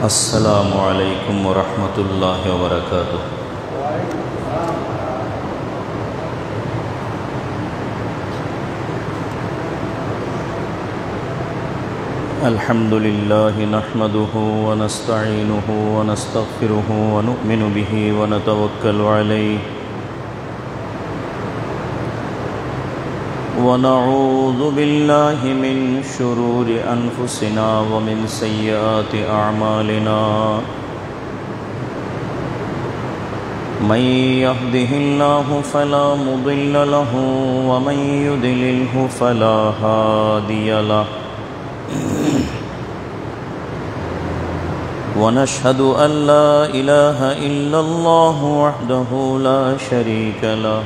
अस्सलामु अलैकुम वरहमतुल्लाहि वबरकातुह। अल्हम्दुलिल्लाहि नहमदुहु व नस्तईनुहु व नस्तगफिरुहु व नु'मिनु बिहि व नतवक्कलु अलैहि व नऊज़ु बिल्लाहि मिन शुरूरि अनफुसिना व मिन सय्यिआति अअमालिना। मन यहदिहिल्लाहु फला मुदिल्ल लहु व मन युद्लिल्हु फला हादिय लहु। वनशहदु अन ला इलाहा इल्लल्लाहु वहदहु ला शरीक लहु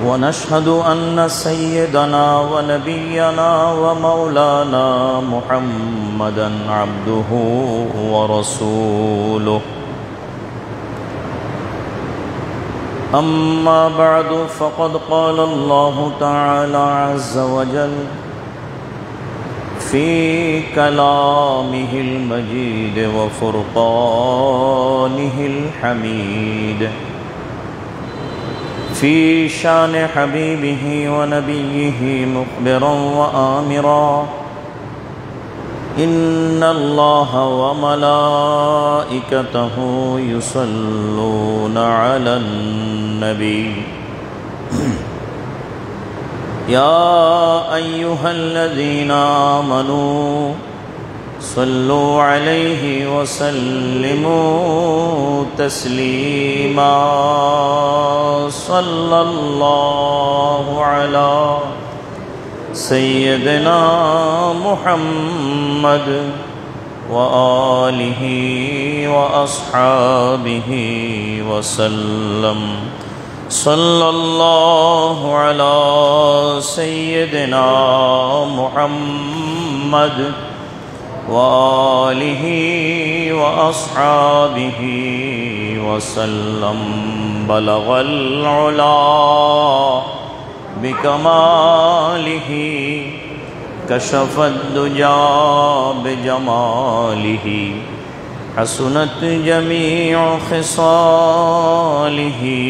वनशहदु अन्न सय्यदना व नबिय्यना व मौलाना मुहम्मदन अब्दुहु व रसूलुहु। अम्मा बअदु फ़क़द क़ाल अल्लाहु तआला अज़्ज़ व जल्ल फ़ी कलामिहिल मजीद व फ़ुरक़ानिहिल हमीद फ़ी शान हबीबिही व नबिय्यिही मुख़बिरन व आमिरा। इन्नल्लाह व मलाइकतहु युसल्लूना अलन नबी या अय्युहल्लज़ीना आमनू सल्लु अलैहि व सल्लिमू तस्लीमा। सल्लल्लाहु अला सय्यदिना मुहम्मद व आलिहि व अस्हाबिहि व सल्लम। सल्लल्लाहु अला सय्यदिना मुहम्मद व आलिहि व अस्हाबिहि व सल्लम। बलगल उला बिकमालिहि कशफद दुजा बिजमालिहि हसनत जमीउ खिसालिहि।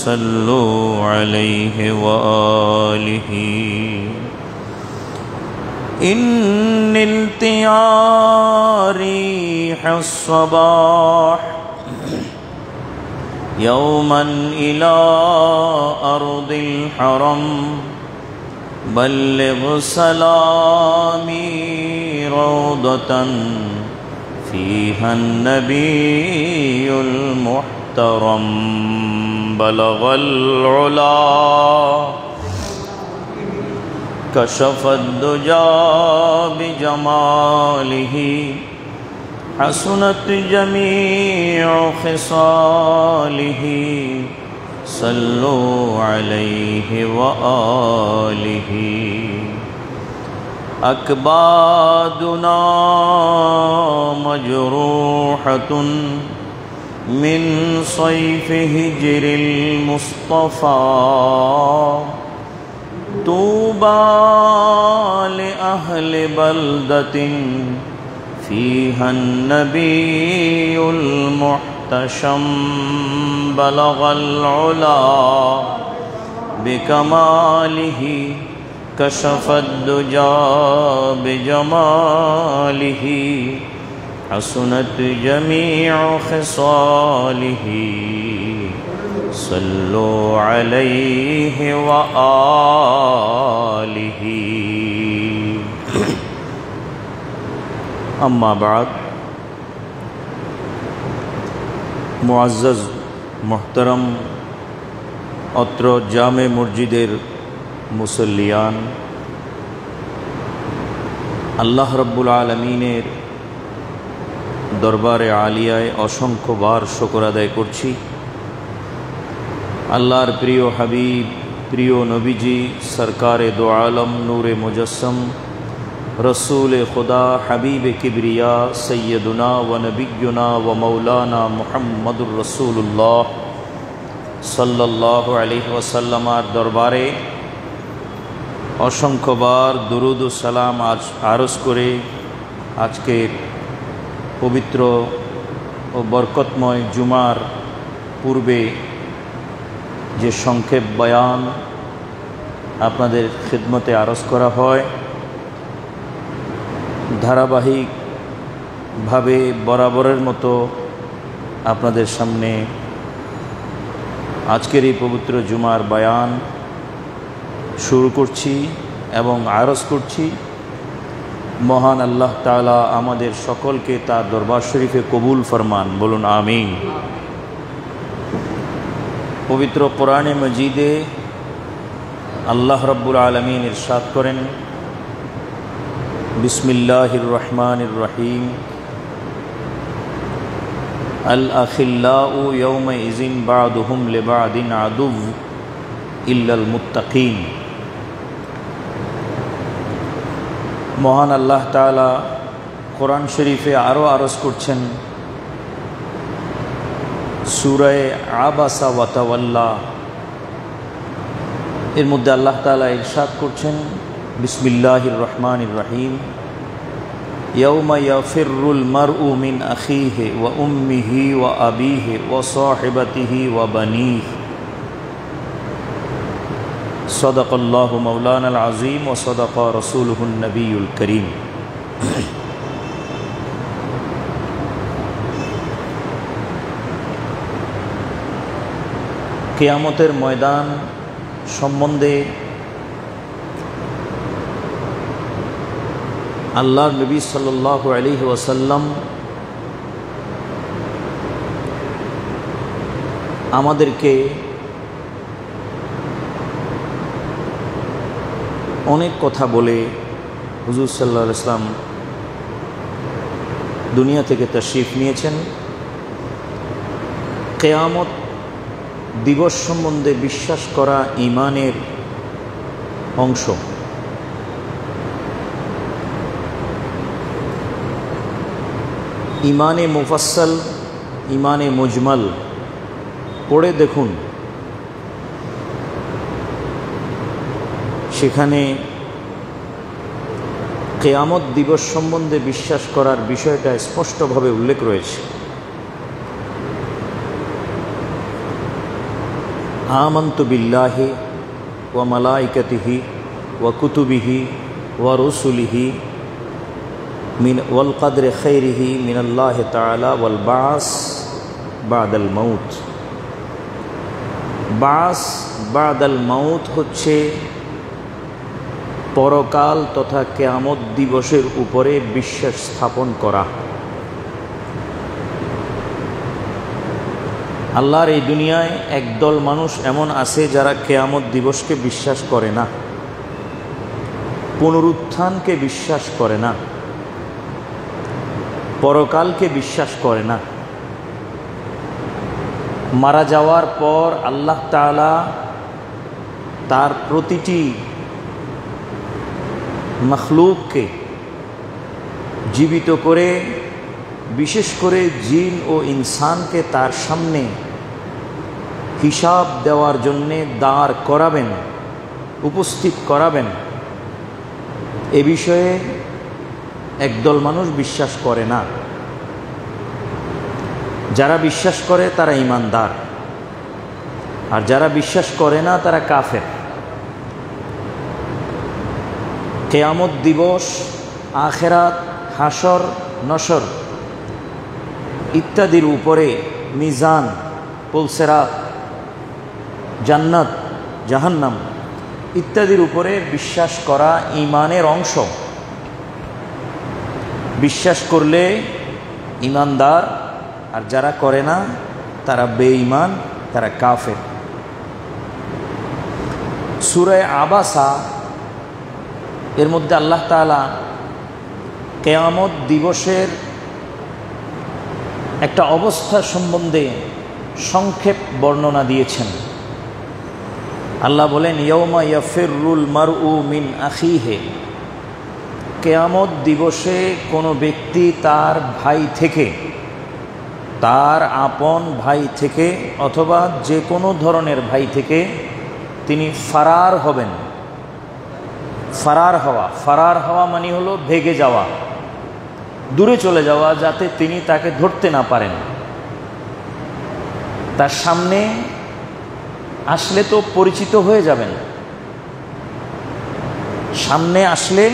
सल्लु अलैहि व आलिहि। इन्निल तियारी हस्सबाह यौमन इला अर्दिल हरम बल्लिग सलामी रौदतन फ़ीहन नबीयुल मुहतरम। बलगल उला कशफद दुजा बिजमालिहि हसनत जमीउ खिसालिहि। सल्लु अलैहि व आलिहि। अकबादुना मजरूहतुन मिन सैफ़ि हिज्रिल मुस्तफ़ा तूबा लि अहलि बल्दतिन फ़ीहन नबीयुल मुहतशम। बलगल उला बिकमालिहि कशफद दुजा बिजमालिहि हसनत जमीउ खिसालिहि। सल्लु अलैहि व आलिहि। अम्मा बाद मुअज़्ज़ज़ मुहतरम अत्र जामे मस्जिदेर मुसल्लियान आल्लाह रब्बुल आलमीनेर दरबारे आलियाय असंख्य बार शुक्र आदाय करछि। आल्लाहर प्रिय हबीब प्रिय नबीजी सरकारे दो आलम नूरे मुजस्सम रसूल खुदा हबीब किबरिया सैयदुना व नबियुना व मौलाना मुहम्मदुर रसूलुल्लाह सल्लल्लाहु अलैहि वसल्लमार दरबारे असंख्यबार दुरूद ও সালাম আরজ করে আজকের পবিত্র ও বরকতময় জুমার পূর্বে যে সংক্ষেপ বয়ান আপনাদের খিদমতে আরজ করা হয়, ধারাবাহিকভাবে বরাবরের মতো আপনাদের সামনে আজকের এই পবিত্র জুমার বয়ান শুরু করছি এবং আরজ করছি। মহান আল্লাহ তাআলা আমাদের সকলকে তার দরবার শরীফে কবুল ফরমান, বলুন আমিন। পবিত্র কোরআনে মজিদে আল্লাহ রাব্বুল আলামিন ইরশাদ করেন, বিসমিল্লাহির রহমানির রহিম, আল আখিল্লাউ ইয়াওমাইযিন বা'দুহুম লিবা'দিন আদুভ ইল্লাল মুত্তাকিন। মহান আল্লাহ তাআলা কোরআন শরীফে আরও আরজ করছেন সূরা আবাসা ওয়া তাওয়াল্লা, এর মধ্যে আল্লাহ তাআলা ইরশাদ করছেন বিসমিল্লাহির রহমানির রহিম, ইয়াউমা ইয়াফিরুল মারউ মিন আখিহি ওয়া উম্মিহি ওয়া আবিহি ওয়া সাহিবাতিহি ওয়া বানিহি। সদাকাল্লাহু মাওলানাল আযীম ওয়া সদাকা রাসূলুহুন নবিয়্যুল কারীম। কিয়ামতের ময়দান সম্বন্ধে আল্লাহর নবী সাল্লাল্লাহু আলাইহি ওয়াসাল্লাম আমাদেরকে অনেক কথা বলে হুজুর সাল্লাল্লাহু আলাইহি ওয়াসাল্লাম দুনিয়া থেকে তাশরীফ নিয়েছেন। কিয়ামত দিবস সম্বন্ধে বিশ্বাস করা ঈমানের অংশ। ঈমানে মুফাসসাল, ঈমানে মুজমাল পড়ে দেখুন, সেখানে কিয়ামত দিবস সম্বন্ধে বিশ্বাস করার বিষয়টা স্পষ্টভাবে উল্লেখ রয়েছে। আমানতু বিল্লাহি ওয়া মালাইকাতিহি ওয়া কুতুবিহি ওয়া রুসুলিহি ওয়াল কদরি খাইরিহি মিনাল্লাহি তাআলা ওয়াল বা'স বা'দাল মাউত। বা'স বা'দাল মাউত হচ্ছে পরকাল তথা কিয়ামত দিবসের উপরে বিশ্বাস স্থাপন করা। আল্লাহর এই দুনিয়ায় একদল মানুষ এমন আছে যারা কিয়ামত দিবসকে বিশ্বাস করে না, পুনরুত্থানকে বিশ্বাস করে না, পরকালকে বিশ্বাস করে না। মারা যাওয়ার পর আল্লাহ তাআলা তার প্রতিটি মখলুককে জীবিত করে, বিশেষ করে জিন ও ইনসানকে তার সামনে হিসাব দেওয়ার জন্যে দাঁড় করাবেন, উপস্থিত করাবেন। এ বিষয়ে একদল মানুষ বিশ্বাস করে না। যারা বিশ্বাস করে তারা ঈমানদার, আর যারা বিশ্বাস করে না তারা কাফের। কিয়ামত দিবস, আখিরাত, হাসর, নসর ইত্যাদির উপরে, মিজান, পুলসিরাত, জান্নাত, জাহান্নাম ইত্যাদির উপরে বিশ্বাস করা ঈমানের অংশ। বিশ্বাস করলে ঈমানদার, আর যারা করে না তারা বেঈমান, তারা কাফের। সূরা আবাসা এর মধ্যে আল্লাহ তাআলা কিয়ামত দিবসের একটা অবস্থা সম্বন্ধে সংক্ষেপ বর্ণনা দিয়েছেন। আল্লাহ বলেন, ইয়াউমা ইয়াফিরুল মারউ মিন আখিহি। কিয়ামত দিবসে কোনো ব্যক্তি তার ভাই থেকে, তার আপন ভাই থেকে অথবা যে কোনো ধরনের ভাই থেকে তিনি ফারার হবেন। ফারার হওয়া মানে হলো ভেগে যাওয়া। দূরে চলে যাওয়া, যাতে তিনি তাকে ধরতে না পারেন। তার সামনে আসলে তো পরিচিত হয়ে যাবেন, সামনে আসলে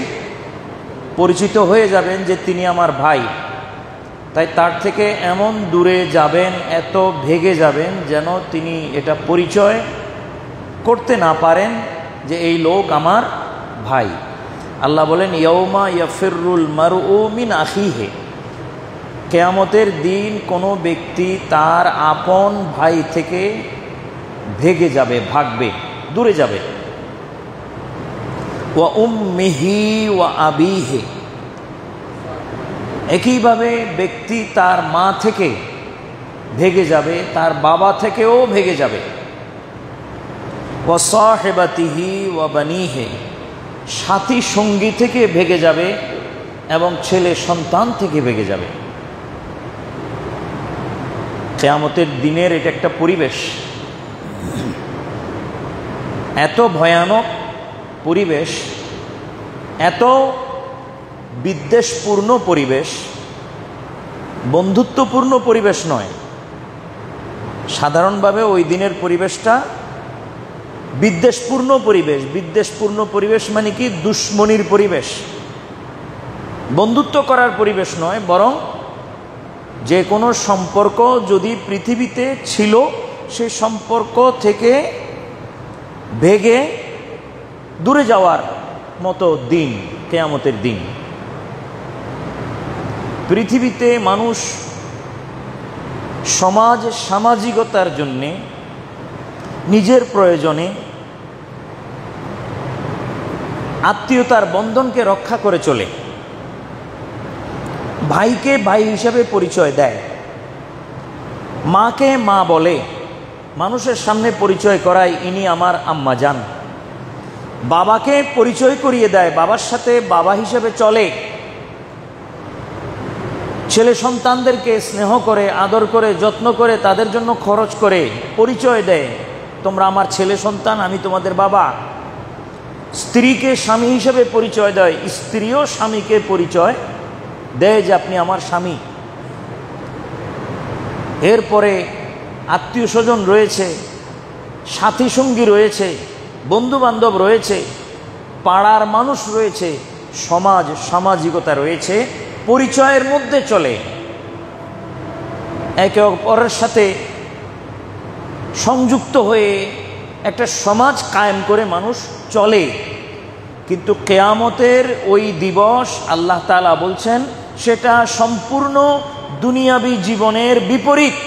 পরিচিত হয়ে যাবেন যে তিনি আমার ভাই। তাই তার থেকে এমন দূরে যাবেন, এত ভেগে যাবেন যেন তিনি এটা পরিচয় করতে না পারেন যে এই লোক আমার ভাই। আল্লাহ বলেন ইয়াউমা ইয়াফিরুল মারউ মিন আখিহি, কিয়ামতের দিন কোনো ব্যক্তি তার আপন ভাই থেকে ভেগে যাবে, ভাগবে, দূরে যাবে। ওয়া উম্মিহি ওয়া আবিহি, একইভাবে ব্যক্তি তার মা থেকে ভেগে যাবে, তার বাবা থেকেও ভেগে যাবে। ওয়া সাহিবাতিহি ওয়া বানিহি, সাথী সঙ্গী থেকে ভেগে যাবে এবং ছেলে সন্তান থেকে ভেগে যাবে। কিয়ামতের দিনের এটা একটা পরিবেশ, এত ভয়ানক পরিবেশ, এত বিদ্বেষপূর্ণ পরিবেশ, বন্ধুত্বপূর্ণ পরিবেশ নয়। সাধারণভাবে ওই দিনের পরিবেশটা বিদ্বেষপূর্ণ পরিবেশ। বিদ্বেষপূর্ণ পরিবেশ মানে কি? দুশ্মনির পরিবেশ, বন্ধুত্ব করার পরিবেশ নয়, বরং যে কোনো সম্পর্ক যদি পৃথিবীতে ছিল সেই সম্পর্ক থেকে ভেগে দূরে যাওয়ার মতো দিন কিয়ামতের দিন। পৃথিবীতে মানুষ সমাজ সামাজিকতার জন্যে, নিজের প্রয়োজনে আত্মীয়তার বন্ধনকে রক্ষা করে চলে, ভাইকে ভাই হিসাবে পরিচয় দেয়, মাকে মা বলে, মানুষের সামনে পরিচয় করায় ইনি আমার আম্মা জান, বাবাকে পরিচয় করিয়ে দেয়, বাবার সাথে বাবা হিসেবে চলে, ছেলে সন্তানদেরকে স্নেহ করে, আদর করে, যত্ন করে, তাদের জন্য খরচ করে পরিচয় দেয়, তোমরা আমার ছেলে সন্তান, আমি তোমাদের বাবা। স্ত্রীকে স্বামী হিসেবে পরিচয় দেয়, স্ত্রীও স্বামীকে পরিচয় দেয় যে আপনি আমার স্বামী। এরপরে আত্মীয় স্বজন রয়েছে, সাথী সঙ্গী রয়েছে, বন্ধু বান্ধব রয়েছে, পাড়ার মানুষ রয়েছে, সমাজ সামাজিকতা রয়েছে, পরিচয়ের মধ্যে চলে, একে অপরের সাথে সংযুক্ত হয়ে একটা সমাজ কায়েম করে মানুষ চলে। কিন্তু কিয়ামতের ওই দিবস আল্লাহ তাআলা বলছেন সেটা সম্পূর্ণ দুনিয়াবী জীবনের বিপরীত,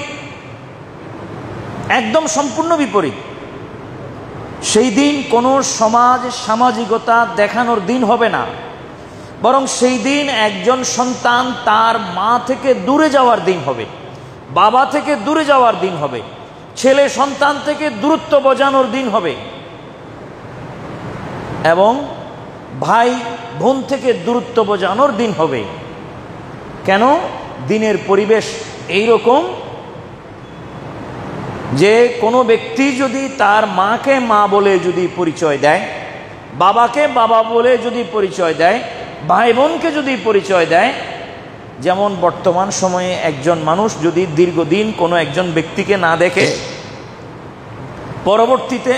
একদম সম্পূর্ণ বিপরীত। সেই দিন কোনো সমাজ সামাজিকতা দেখানোর দিন হবে না, বরং সেই দিন একজন সন্তান তার মা থেকে দূরে যাওয়ার দিন হবে, বাবা থেকে দূরে যাওয়ার দিন হবে, ছেলে সন্তান থেকে দূরত্ব বজানোর দিন হবে, এবং ভাই বোন থেকে দূরত্ব বজানোর দিন হবে। কেন? দিনের পরিবেশ এইরকম যে কোনো ব্যক্তি যদি তার মাকে মা বলে যদি পরিচয় দেয়, বাবাকে বাবা বলে যদি পরিচয় দেয়, ভাই বোনকে যদি পরিচয় দেয়, যেমন বর্তমান সময়ে একজন মানুষ যদি দীর্ঘদিন কোনো একজন ব্যক্তিকে না দেখে, পরবর্তীতে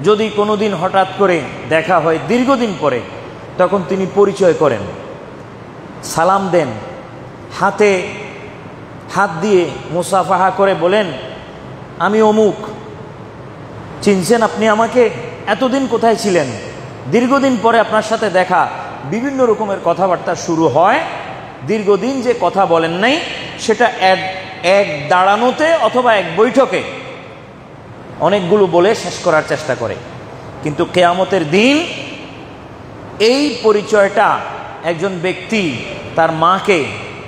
যদি কোনোদিন হঠাৎ করে দেখা হয় দীর্ঘদিন পরে, তখন তিনি পরিচয় করেন, সালাম দেন, হাতে হাত দিয়ে মুসাফাহা করে বলেন আমি অমুক, চিনছেন আপনি আমাকে? এতদিন কোথায় ছিলেন? দীর্ঘদিন পরে আপনার সাথে দেখা, বিভিন্ন রকমের কথাবার্তা শুরু হয়। দীর্ঘদিন যে কথা বলেন নাই সেটা এক দাঁড়ানোতে অথবা এক বৈঠকে অনেকগুলো বলে শেষ করার চেষ্টা করে। কিন্তু কিয়ামতের দিন এই পরিচয়টা একজন ব্যক্তি তার মাকে,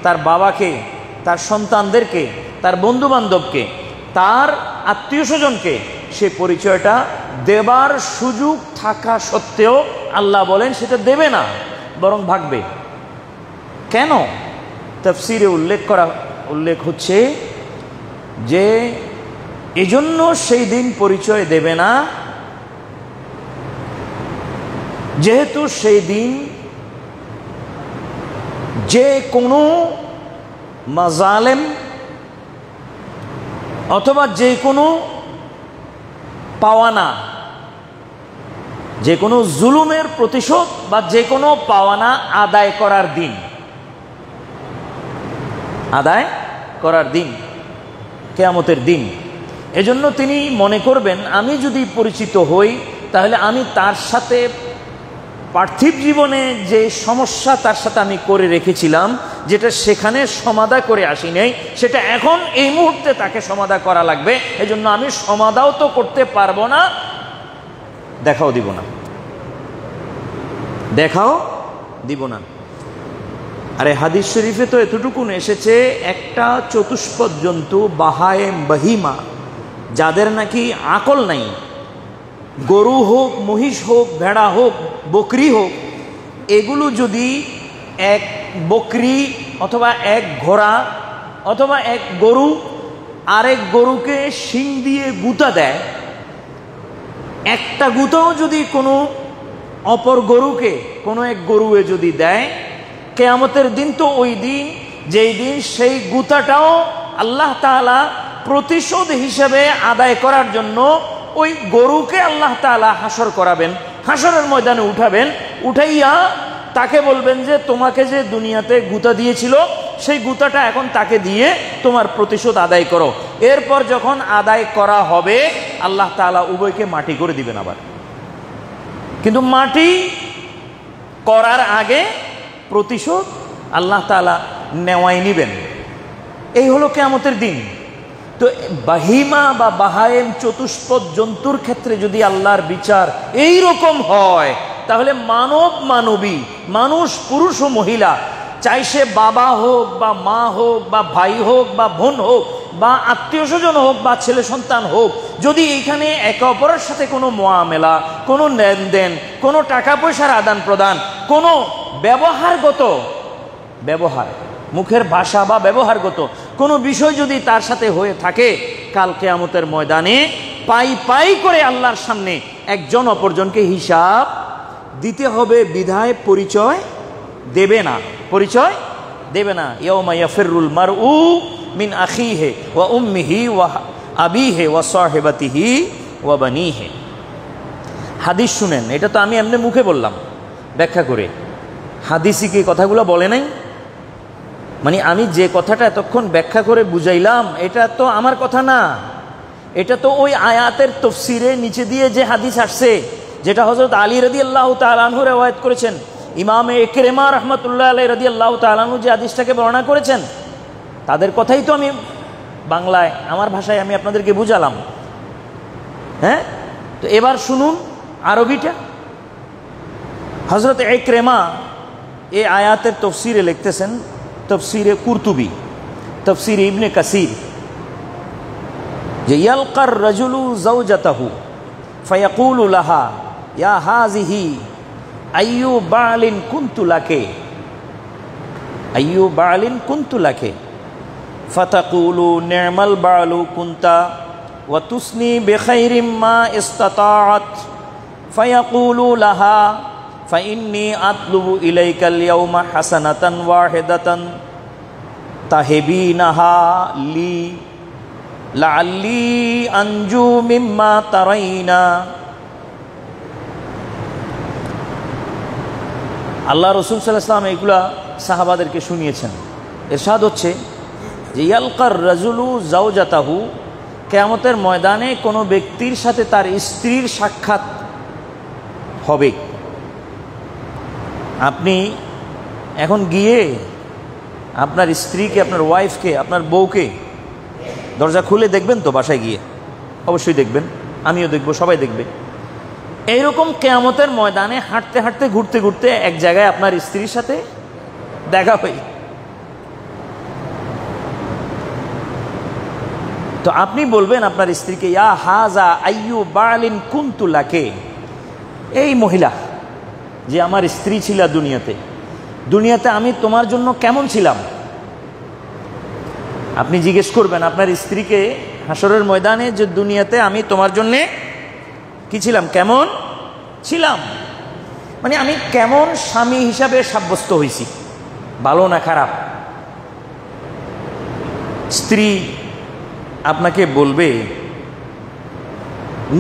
তার বাবাকে, তার সন্তানদেরকে, তার বন্ধু বান্ধবকে, তার আত্মীয় স্বজনকে সে পরিচয়টা দেবার সুযোগ থাকা সত্ত্বেও আল্লাহ বলেন সেটা দেবে না, বরং ভাগবে। কেন? তাফসীরে উল্লেখ হচ্ছে যে এজন্য সেই দিন পরিচয় দেবে না, যেহেতু সেই দিন যে কোনো মাজালেম অথবা যে কোনো পাওয়ানা, যে কোনো জুলুমের প্রতিশোধ বা যে কোনো পাওয়ানা আদায় করার দিন, আদায় করার দিন কিয়ামতের দিন। এজন্য তিনি মনে করবেন, আমি যদি পরিচিত হই তাহলে আমি তার সাথে পার্থিব জীবনে যে সমস্যা তার সাথে আমি করে রেখেছিলাম, যেটা সেখানে সমাধা করে আসি নাই, সেটা এখন এই মুহূর্তে তাকে সমাধা করা লাগবে। এজন্য আমি সমাধাও তো করতে পারবো না, দেখাও দিব না, দেখাও দিব না। আরে হাদিস শরীফে তো এতটুকুন এসেছে, একটা চতুষ্পদ জন্তু বাহায়েম বাহিমা, যাদের নাকি আকল নাই, গরু হোক, মহিষ হোক, ভেড়া হোক, বকরি হোক, এগুলো যদি এক বকরি অথবা এক ঘোড়া অথবা এক গরু আরেক গরুকে শিং দিয়ে গুঁতা দেয়, একটা গুঁতাও যদি কোনো অপর গরুকে কোনো এক গরুয়ে যদি দেয়, কিয়ামতের দিন তো ওই দিন যেই দিন সেই গুঁতাটাও আল্লাহ তাআলা প্রতিশোধ হিসেবে আদায় করার জন্য ওই গরুকে আল্লাহ তাআলা হাসর করাবেন, হাসরের ময়দানে উঠাবেন, উঠাইয়া তাকে বলবেন যে তোমাকে যে দুনিয়াতে গুঁতা দিয়েছিল সেই গুঁতাটা এখন তাকে দিয়ে তোমার প্রতিশোধ আদায় করো। এরপর যখন আদায় করা হবে আল্লাহ তাআলা উভয়কে মাটি করে দিবেন আবার। কিন্তু মাটি করার আগে প্রতিশোধ আল্লাহ তাআলা নেওয়াই নিবেন। এই হলো কিয়ামতের দিন। তো বাহিমা বা বাহায়েম চতুষ্পদ জন্তুর ক্ষেত্রে যদি আল্লাহর বিচার এই রকম হয়, তাহলে মানব মানবী, মানুষ পুরুষ ও মহিলা, চাই সে বাবা হোক বা মা হোক বা ভাই হোক বা বোন হোক বা আত্মীয় স্বজন হোক বা ছেলে সন্তান হোক, যদি এইখানে একে অপরের সাথে কোনো মুআমেলা, কোনো লেনদেন, কোনো টাকা পয়সার আদান প্রদান, কোনো ব্যবহারগত ব্যবহার, মুখের ভাষা বা ব্যবহারগত কোনো বিষয় যদি তার সাথে হয়ে থাকে, কাল কিয়ামতের ময়দানে পাই পাই করে আল্লাহর সামনে একজন অপরজনকে হিসাব দিতে হবে। বিধায় পরিচয় দেবে না, পরিচয় দেবে না। ইয়াউমা ইয়াফিরুল মারউ মিন আখিহি ওয়া উম্মিহি ওয়া আবিহি ওয়া সাহিবাতিহি ওয়া বানিহি। হাদিস শুনেন, এটা তো আমি এমনি মুখে বললাম ব্যাখ্যা করে, হাদিসই কি কথাগুলো বলে নাই? মানে আমি যে কথাটা এতক্ষণ ব্যাখ্যা করে বুঝাইলাম, এটা তো আমার কথা না, এটা তো ওই আয়াতের তাফসীরে নিচে দিয়ে যে হাদিস আসছে, যেটা হযরত আলী রাদিয়াল্লাহু তাআলা আনহু রিওয়ায়াত করেছেন, ইমামে ইকরিমা রাহমাতুল্লাহ আলাইহি রাদিয়াল্লাহু তাআলা আনহু যে হাদিসটাকে বর্ণনা করেছেন, তাদের কথাই তো আমি বাংলায় আমার ভাষায় আমি আপনাদেরকে বুঝালাম। হ্যাঁ, তো এবার শুনুন আরবিটা। হযরত ইকরিমা এই আয়াতের তাফসীরে লিখতেছেন, তফসিরে কুরতুবি, তফসিরে ইবনে কাসির, যে ইয়ালকার রাজুলু যাওজাতাহু ফায়াকুলু লাহা ইয়া হাযিহি আইয়ু বালিন কুনতু লাকে, আইয়ু বালিন কুনতু লাকে, ফাতাকুলু নি'মাল বালু কুনতা ওয়া তুসনি বিখাইরিম মা ইসতাতাআত, ফায়াকুলু লাহা ফাইন্নি আতলুবু ইলাইকাল ইয়াউমা হাসানাতান ওয়াহিদাতান তাহিবিনাহা লি লাআল্লি আনজু মিম্মা তারাইনা। আল্লাহ রাসূল সাল্লাল্লাহু আলাইহি ওয়াসাল্লাম এগুলা সাহাবাদেরকে শুনিয়েছেন। ইরশাদ হচ্ছে যে ইয়ালকার রাজুলু যাওজাতাহু, কিয়ামতের ময়দানে কোনো ব্যক্তির সাথে তার স্ত্রীর সাক্ষাৎ হবে। আপনি এখন গিয়ে আপনার স্ত্রীকে, আপনার ওয়াইফকে, আপনার বউকে দরজা খুলে দেখবেন তো? বাসায় গিয়ে অবশ্যই দেখবেন, আমিও দেখব, সবাই দেখবে। এইরকম কিয়ামতের ময়দানে হাঁটতে হাঁটতে, ঘুরতে ঘুরতে এক জায়গায় আপনার স্ত্রীর সাথে দেখা হয়, তো আপনি বলবেন আপনার স্ত্রীকে, ইয়া হাজা আইয়ু বালিন কুনতু লাকে, এই মহিলা যে আমার স্ত্রী ছিল দুনিয়াতে, দুনিয়াতে আমি তোমার জন্য কেমন ছিলাম। আপনি জিজ্ঞেস করবেন আপনার স্ত্রীকে হাসরের ময়দানে যে দুনিয়াতে আমি তোমার জন্য কি ছিলাম, কেমন ছিলাম, মানে আমি কেমন স্বামী হিসাবে সাব্যস্ত হয়েছি। ভালো না খারাপ? স্ত্রী আপনাকে বলবে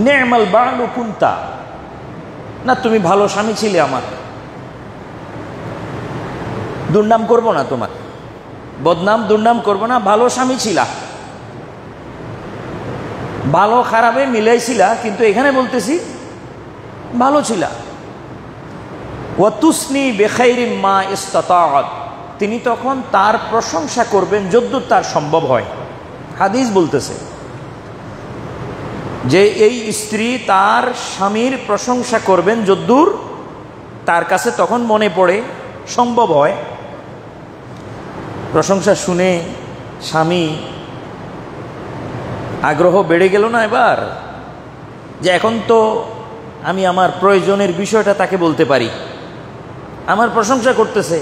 নেমাল বালু কুন্তা, না তুমি ভালো স্বামী ছিলে, আমার দুর্নাম করব না, তোমার বদনাম দুর্নাম করব না, ভালো স্বামী ছিলা, ভালো খারাপে মিলাইছিলা, কিন্তু এখানে বলতেছি ভালো ছিলা। ওয়াতুসনি বেখাইরি মা ইস্তাতাআত, তিনি তখন তার প্রশংসা করবেন যদ্দূর তার সম্ভব হয়। হাদিস বলতেছে যে এই স্ত্রী তার স্বামীর প্রশংসা করবেন যদ্দূর তার কাছে তখন মনে পড়ে, সম্ভব হয়। প্রশংসা শুনে স্বামী আগ্রহ বেড়ে গেল না এবার, যে এখন তো আমি আমার প্রয়োজনের বিষয়টা তাকে বলতে পারি, আমার প্রশংসা করতেছে,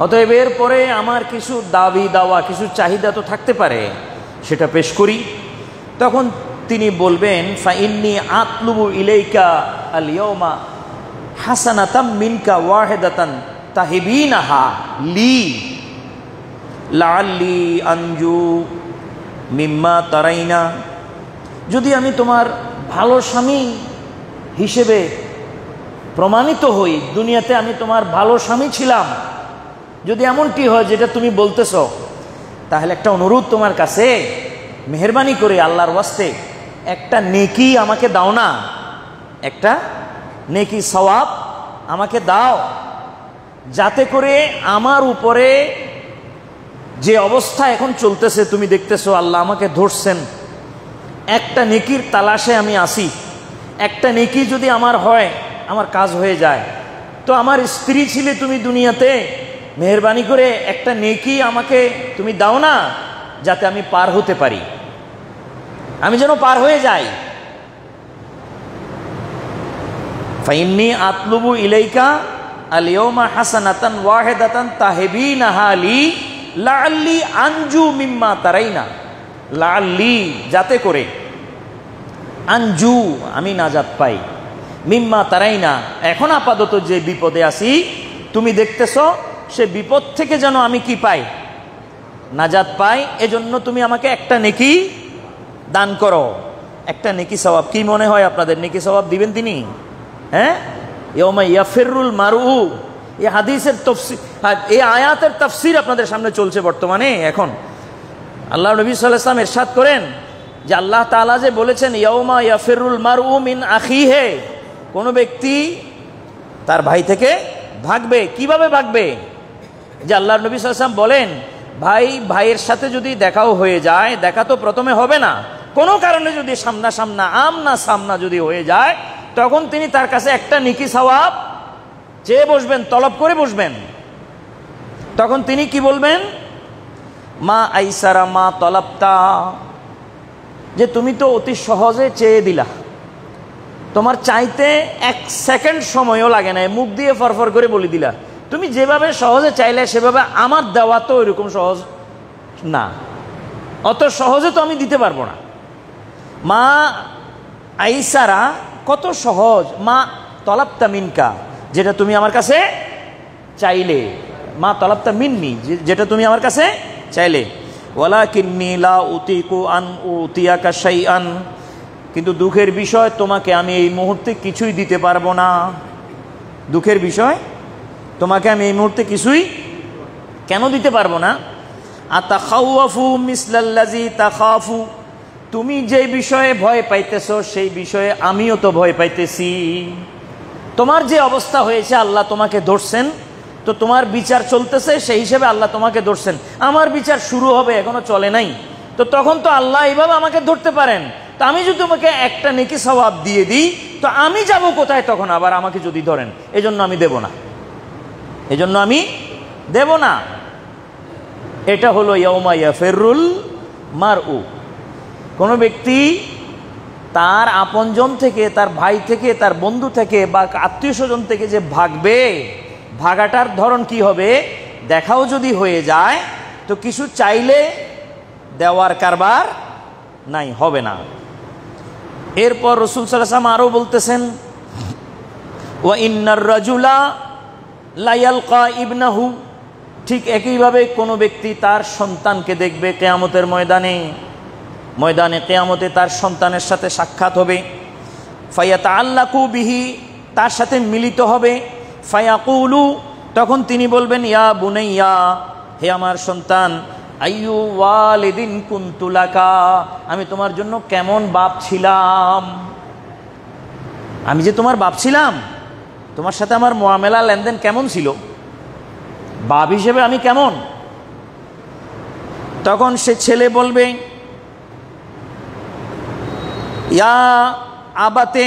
অতএব এর পরে আমার কিছু দাবি দাওয়া, কিছু চাহিদা তো থাকতে পারে, সেটা পেশ করি। তখন তিনি বলবেন ফাইন্নি আতলুবু ইলাইকা আল ইয়াউমা হাসানাতাম মিনকা ওয়াহিদাতান তাহিবিনাহা লি লাআল্লি আনজু মিম্মা তারাইনা। যদি আমি তোমার ভালো স্বামী হিসেবে প্রমাণিত হই, দুনিয়াতে আমি তোমার ভালো স্বামী ছিলাম, যদি এমনটি হয় যেটা তুমি বলতেছ, তাহলে একটা অনুরোধ তোমার কাছে, মেহেরবানি করে আল্লাহর ওয়াস্তে একটা নেকি আমাকে দাও না, একটা নেকি সওয়াব আমাকে দাও, যাতে করে আমার উপরে যে অবস্থা এখন চলতেছে, তুমি দেখতেছো আল্লাহ আমাকে ধরছেন, একটা নেকির তালাশে আমি আসি, একটা নেকি যদি আমার হয়, আমার কাজ হয়ে যায়। তো আমার স্ত্রী ছিলে তুমি দুনিয়াতে, মেহেরবানি করে একটা নেকি আমাকে তুমি দাও না, যাতে আমি পার হতে পারি, আমি যেন পার হয়ে যাই। ফাইন্নি আতলুবু ইলাইকা আল ইয়াউমা হাসানাতান ওয়াহিদাতান তাহিবিনাহা লি লাআল্লি আনজু মিম্মা তারাইনা, লাআল্লি যাতে করে, আনজু আমি নাজাত পাই, মিম্মা তারাইনা এখন আপাতত যে বিপদে আছি তুমি দেখতেছ, সে বিপদ থেকে যেন আমি কি পাই, নাজাত পাই। এজন্য তুমি আমাকে একটা নেকি দান করো, একটা নেকি সওয়াব। কি মনে হয় আপনাদের, নেকি সওয়াব দিবেন তিনি? হ্যাঁ, ইয়াউমা ইয়াফিরুল মারউ, এই হাদিসের তাফসীর, এই আয়াতের তাফসীর আপনাদের সামনে চলছে বর্তমানে। এখন আল্লাহ নবী সাল্লাল্লাহু আলাইহি ওয়াসাল্লাম ইরশাদ করেন যে আল্লাহ তাআলা যে বলেছেন ইয়াউমা ইয়াফিরুল মারউ মিন আখিহি, কোন ব্যক্তি তার ভাই থেকে ভাগবে। কিভাবে ভাগবে? যে আল্লাহ নবী সাল্লাল্লাহু আলাইহি ওয়াসাল্লাম বলেন, ভাইয়ের সাথে যদি দেখাও হয়ে যায়, দেখা তো প্রথমে হবে না, কোনো কারণে যদি আমনা সামনা যদি হয়ে যায়, তখন তিনি তার কাছে একটা নেকি সওয়াব চেয়ে বসবেন, তলব করে বসবেন। তখন তিনি কি বলবেন? মা আইসারা মা তলাবতা, যে তুমি তো অতি সহজে চেয়ে দিলা, তোমার চাইতে এক সেকেন্ড সময়ও লাগে না, মুখ দিয়ে ফরফর করে বলে দিলা, তুমি যেভাবে সহজে চাইলে সেভাবে আমার দেওয়া তো ওইরকম সহজ না, অত সহজে তো আমি দিতে পারবো না। মা আইসারা কত সহজ, মা তলাবতা মিনকা যেটা তুমি আমার কাছে চাইলে, মা তলাবতা মিন্নি যেটা তুমি আমার কাছে চাইলে, ওয়ালাকিন্নী লা উতিকু আন উতিয়াকা শাইআন, কিন্তু দুঃখের বিষয় তোমাকে আমি এই মুহূর্তে কিছুই দিতে পারবো না। দুঃখের বিষয়, তোমাকে আমি এই মুহূর্তে কিছুই কেন দিতে পারবো না? আতাখাওয়াফু মিসলাল্লাযী তাখাফু, তুমি যে বিষয়ে ভয় পাইতেছ সেই বিষয়ে আমিও তো ভয় পাইতেছি। তোমার যে অবস্থা হয়েছে আল্লাহ তোমাকে ধরছেন, তো তোমার বিচার চলতেছে, সেই হিসেবে আল্লাহ তোমাকে ধরছেন। আমার বিচার শুরু হবে, এখনো চলে নাই, তো তখন তো আল্লাহ এইভাবে আমাকে ধরতে পারেন। তো আমি যদি তোমাকে একটা নেকি সওয়াব দিয়ে দিই, তো আমি যাব কোথায় তখন আবার আমাকে যদি ধরেন? এজন্য আমি দেব না, এজন্য আমি দেব না। এটা হলো ইয়াউমা ইয়াফিরুল মারউ। কোনো ব্যক্তি তার আপনজন থেকে, তার ভাই থেকে, তার বন্ধু থেকে বা আত্মীয় স্বজন থেকে যে ভাগবে, ভাগাটার ধরন কি হবে? দেখাও যদি হয়ে যায় তো কিছু চাইলে দেওয়ার কারবার নাই, হবে না। এরপর রাসূল সাল্লাল্লাহু আলাইহি ওয়াসাল্লাম আরো বলতেছেন, ওয়া ইন্নার রাজুলা লা ইয়ালকা ইবনাহু, ঠিক একইভাবে কোনো ব্যক্তি তার সন্তানকে দেখবে কিয়ামতের ময়দানে কিয়ামতে তার সন্তানের সাথে সাক্ষাৎ হবে। ফায়াতাআল্লাকু বিহি, তার সাথে মিলিত হবে। ফায়াকুলু, তখন তিনি বলবেন ইয়া বুনাইয়া, হে আমার সন্তান, আইয়ু ওয়ালিদিন কুনতু লাকা, আমি তোমার জন্য কেমন বাপ ছিলাম। আমি যে তোমার বাপ ছিলাম, তোমার সাথে আমার মুআমেলা লেনদেন কেমন ছিল, বাপ হিসেবে আমি কেমন। তখন সে ছেলে বলবে ইয়া আবাতে,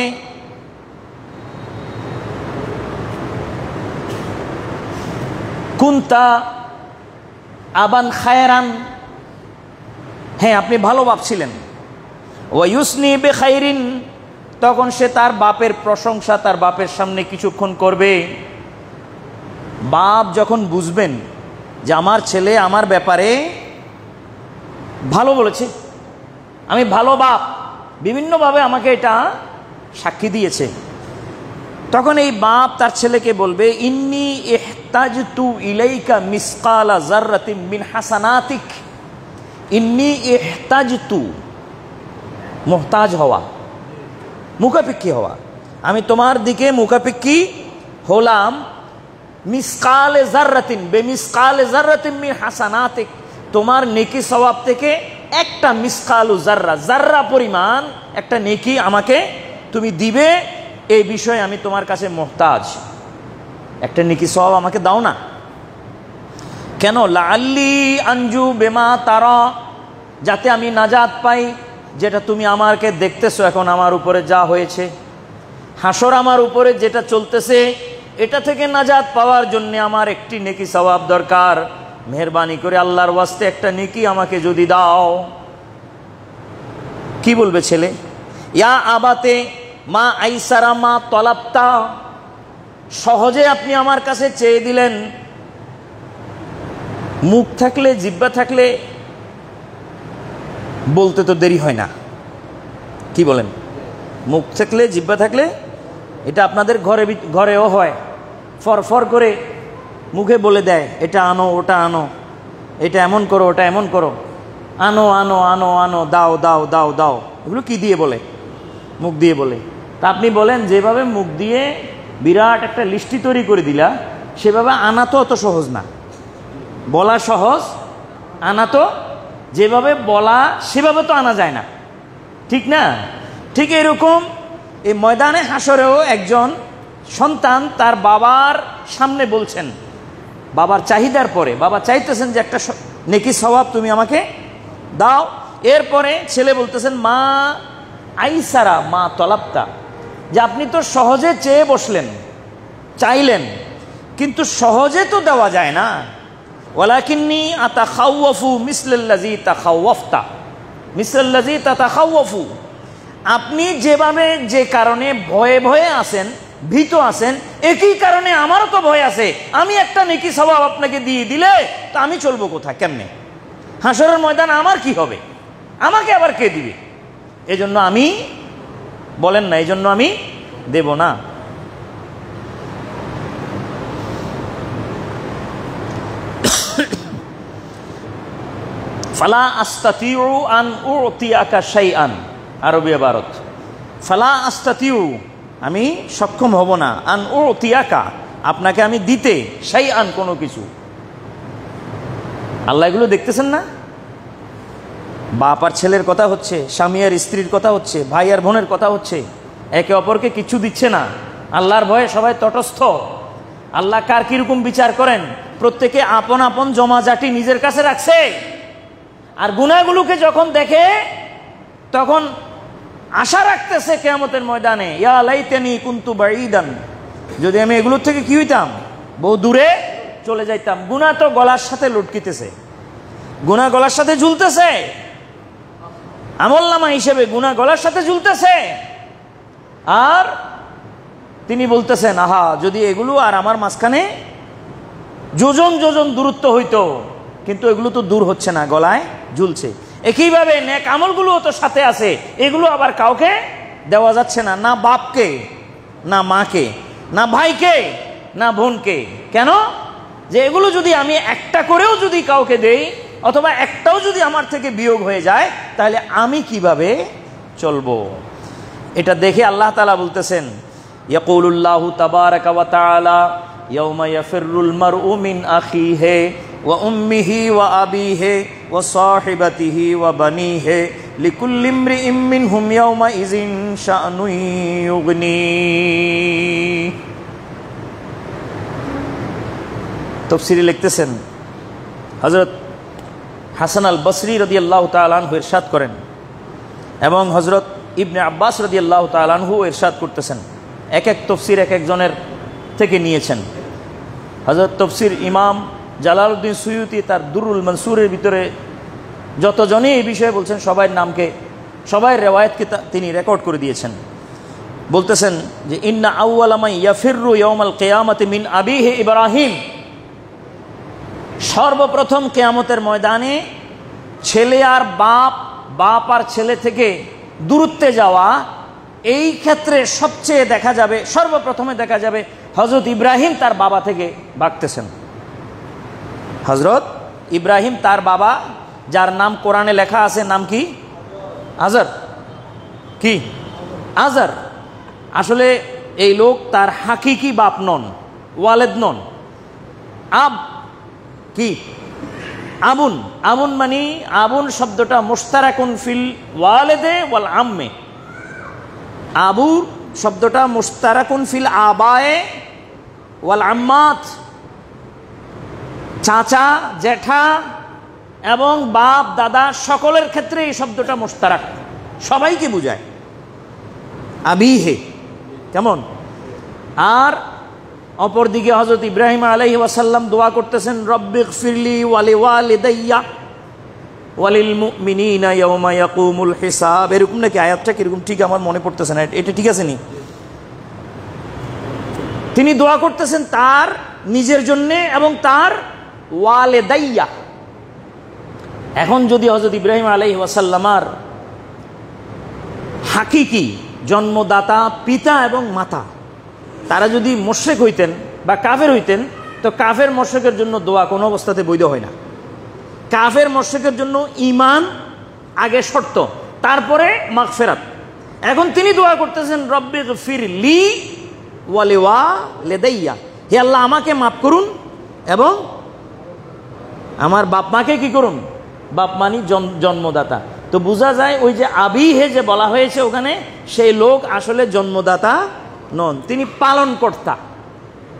কুনতা আবান খায়রান, হ্যাঁ আপনি ভালো বাপ ছিলেন। ওয়া ইউসনি বিখাইরিন, তখন সে তার বাপের প্রশংসা তার বাপের সামনে কিছুক্ষণ করবে। বাপ যখন বুঝবেন যে আমার ছেলে আমার ব্যাপারে ভালো বলেছে, আমি ভালো বাপ, বিভিন্নভাবে আমাকে এটা সাক্ষী দিয়েছে, তখন এই বাপ তার ছেলেকে বলবে ইন্নী ইহতাজতু ইলাইকা মিসকালা যাররাতিন মিন হাসানাতিক। ইন্নী ইহতাজতু, মুহতাজ হওয়া, মুখাপেক্ষী হওয়া, আমি তোমার দিকে মুখাপেক্ষী হলাম। মিসকালে যাররাতিন, বেমিসকালে যাররাতিন মিন হাসানাতিক, তোমার নেকি সওয়াব থেকে একটা মিসকালু যাররা, যাররা পরিমাণ একটা নেকি আমাকে তুমি দিবে, এই বিষয়ে আমি তোমার কাছে মুহতাজ। একটা নেকি সওয়াব আমাকে দাও না। কেন? লাআল্লি আনজু বেমা তারা, যাতে আমি নাজাত পাই, যেটা তুমি আমাকে দেখতেছো এখন আমার উপরে যা হয়েছে, হাসর আমার উপরে যেটা চলতেছে, এটা থেকে নাজাত পাওয়ার জন্য আমার একটি নেকি সওয়াব দরকার। মেহেরবানি করে আল্লাহর ওয়াস্তে একটা নেকি আমাকে যদি দাও। কি বলবে ছেলে? ইয়া আবাতে মা আইসারা মা তলাবতা, সহজে আপনি আমার কাছে চেয়ে দিলেন। মুখ থাকলে, জিহ্বা থাকলে বলতে তো দেরি হয় না, কি বলেন? মুখ থাকলে, জিহ্বা থাকলে, এটা আপনাদের ঘরেও হয়, ফরফর করে মুখে বলে দেয় এটা আনো, ওটা আনো, এটা এমন করো, ওটা এমন করো, আনো আনো আনো আনো, দাও দাও দাও দাও, এগুলো কি দিয়ে বলে? মুখ দিয়ে বলে। তা আপনি বলেন যেভাবে মুখ দিয়ে বিরাট একটা লিস্টি তৈরি করে দিলা, সেভাবে আনা তো অত সহজ না। বলা সহজ, আনা তো যেভাবে বলা সেভাবে তো আনা যায় না, ঠিক না? ঠিক এরকম এই ময়দানে হাসরেও একজন সন্তান তার বাবার সামনে বলছেন, বাবার চাহিদার পরে বাবা চাইতেছেন যে একটা নেকি সওয়াব তুমি আমাকে দাও। এরপরে ছেলে বলতেছেন মা আইসারা মা তলাবতা, যে আপনি তো সহজে চেয়ে বসলেন, চাইলেন, কিন্তু সহজে তো দেওয়া যায় না। ওয়ালাকিন্নী আতাখাওয়াফু মিসলাল্লাযী তাখাওয়াফতা, মিসলাল্লাযী তাতাখাওয়াফু, আপনি যেভাবে যে কারণে ভয়ে ভয়ে আছেন, ভীত আছেন, একই কারণে আমারও তো ভয় আছে। আমি একটা নেকি সওয়াব আপনাকে দিয়ে দিলে তো আমি চলবো কোথায়, কেমনে? হাসরের ময়দান আমার কি হবে? আমাকে আবার কে দিবে? এজন্য আমি, বলেন না, এজন্য আমি দেব না। ফালা আস্তাতিউ আন উতিয়াকা শাইআন, আরবি ইবারত, ফালা আস্তাতিউ, আমি সক্ষম হব না, আন উতিয়াকা, আপনাকে আমি দিতে, শাইআন, কোনো কিছু। আল্লাহ এগুলো দেখতেছেন না? বাপ আর ছেলের কথা হচ্ছে, স্বামী আর স্ত্রীর কথা হচ্ছে, ভাই আর বোনের কথা হচ্ছে, একে অপরকে কিছু দিচ্ছে না। আল্লাহর ভয়ে সবাই তটস্থ। আল্লাহ কার কিরকম বিচার করেন? প্রত্যেকে আপন আপন জমাজাটি নিজের কাছে রাখছে। আর গুনাহগুলোকে যখন দেখে তখন আশা রাখতেছে কিয়ামতের ময়দানে, ইয়া লাইতানি কুনতু বাঈদান, যদি আমি এগুলোর থেকে কি হইতাম, বহু দূরে চলে যাইতাম। গুনাহ তো গলার সাথে লটকিতেছে, গুনাহ গলার সাথে ঝুলতেছে, আমলনামা হিসেবে গুনাহ গলার সাথে ঝুলতেছে। আর তিনি বলতেছেন, আহা, যদি এগুলো আর আমার মাঝখানে যোজন যোজন দূরত্ব হইতো, কিন্তু এগুলো তো দূর হচ্ছে না, গলায় ঝুলছে। একইভাবে নেক আমলগুলো তো সাথে আছে, এগুলো আবার কাউকে দেওয়া যাচ্ছে না, না বাপকে, না মাকে, না ভাইকে, না বোনকে। কেন? যে এগুলো যদি আমি একটা করেও যদি কাউকে দেই অথবা একটাও যদি আমার থেকে বিয়োগ হয়ে যায় তাহলে আমি কিভাবে চলবো। এটা দেখে আল্লাহ তাআলা বলতেছেন, ইয়াকুলুল্লাহু তাবারাকা ওয়া তাআলা ইয়াউমা ইয়াফিরুল মারউ মিন আখিহি ওয়া উম্মিহি ওয়া আবিহি ওয়া সাহিবাতিহি ওয়া বানিহি লিকুল্লি ইমরিইম মিনহুম ইয়াউমা ইযিন শাআনুন ইউগনি। তাফসীরে লিখতেছেন হযরত হাসান আল বসরি রাদিয়াল্লাহু তাআলা আনহু ইরশাদ করেন এবং হযরত ইবনে আব্বাস রাদিয়াল্লাহু তাআলা আনহু ইরশাদ করতেছেন, এক এক তাফসীর এক একজনের থেকে নিয়েছেন। হযরত তাফসীর ইমাম জালালউদ্দিন সুয়ুতি তার দুরুল মনসুরের ভিতরে যতজনই এই বিষয়ে বলছেন সবার নামকে, সবাই রিওয়ায়াতকে তিনি রেকর্ড করে দিয়েছেন। বলতেছেন যে ইন্না আউওয়ালা মান ইয়াফিরু ইয়াউমাল কিয়ামাতি মিন আবিহি ইব্রাহিম, সর্বপ্রথম কিয়ামতের ময়দানে ছেলে আর বাপ আর ছেলে থেকে দূরত্বে যাওয়া, এই ক্ষেত্রে সবচেয়ে দেখা যাবে, সর্বপ্রথমে দেখা যাবে হযরত ইব্রাহিম তার বাবা থেকে ভাগতেছেন। হযরত ইব্রাহিম তার বাবা, যার নাম কোরআনে লেখা আছে, নাম কি? আজর। কি? আজর। আসলে এই লোক তার হাকিকি বাপ নন, ওয়ালেদ নন, আব কি? আবুন। আবুন মানে, আবুন শব্দটা মুশতারাকুন ফিল ওয়ালেদে ওয়াল আম্মে। আবু শব্দটা মুশতারাকুন ফিল আবায়ে ওয়াল আম্মাত, চাচা জ্যাঠা এবং বাপ দাদা সকলের ক্ষেত্রে এই শব্দটা মুশতারাক, সবাইকে বোঝায় আবিহে। কেমন? আর অপরদিকে হযরত ইব্রাহিম আলাইহিস সালাম দোয়া করতেছেন, রব্বিগফিরলি ওয়া লিওয়ালিদাইয়া ওয়া লিল মুমিনিনা ইয়াওমা ইয়াকুমুল হিসাব। এরকম নাকি আয়াতটা, কিরকম ঠিক আমার মনে পড়তেছে না, এটা ঠিক আছে নি? তিনি দোয়া করতেছেন তার নিজের জন্য এবং তার ওয়ালিদাইয়া। এখন যদি হযরত ইব্রাহিম আলাইহিস সালামার হাকিকি জন্মদাতা পিতা এবং মাতা তারা যদি মুশরিক হইতেন বা কাফের হইতেন, তো কাফের মুশরিকের জন্য দোয়া কোনো অবস্থাতে বৈধ হয় না। কাফের মুশরিকের জন্য ঈমান আগে শর্ত, তারপরে মাগফিরাত। এখন তিনি দোয়া করতেছেন, রব্বিগফিরলি ওয়া লিওয়ালিদাইয়া, হে আল্লাহ আমাকে মাফ করুন এবং আমার বাপ মাকে কি করুন? বাপ মানি জন্মদাতা। তো বোঝা যায় ওই যে আবিহে যে বলা হয়েছে ওখানে, সেই লোক আসলে জন্মদাতা নন, তিনি পালন কর্তা।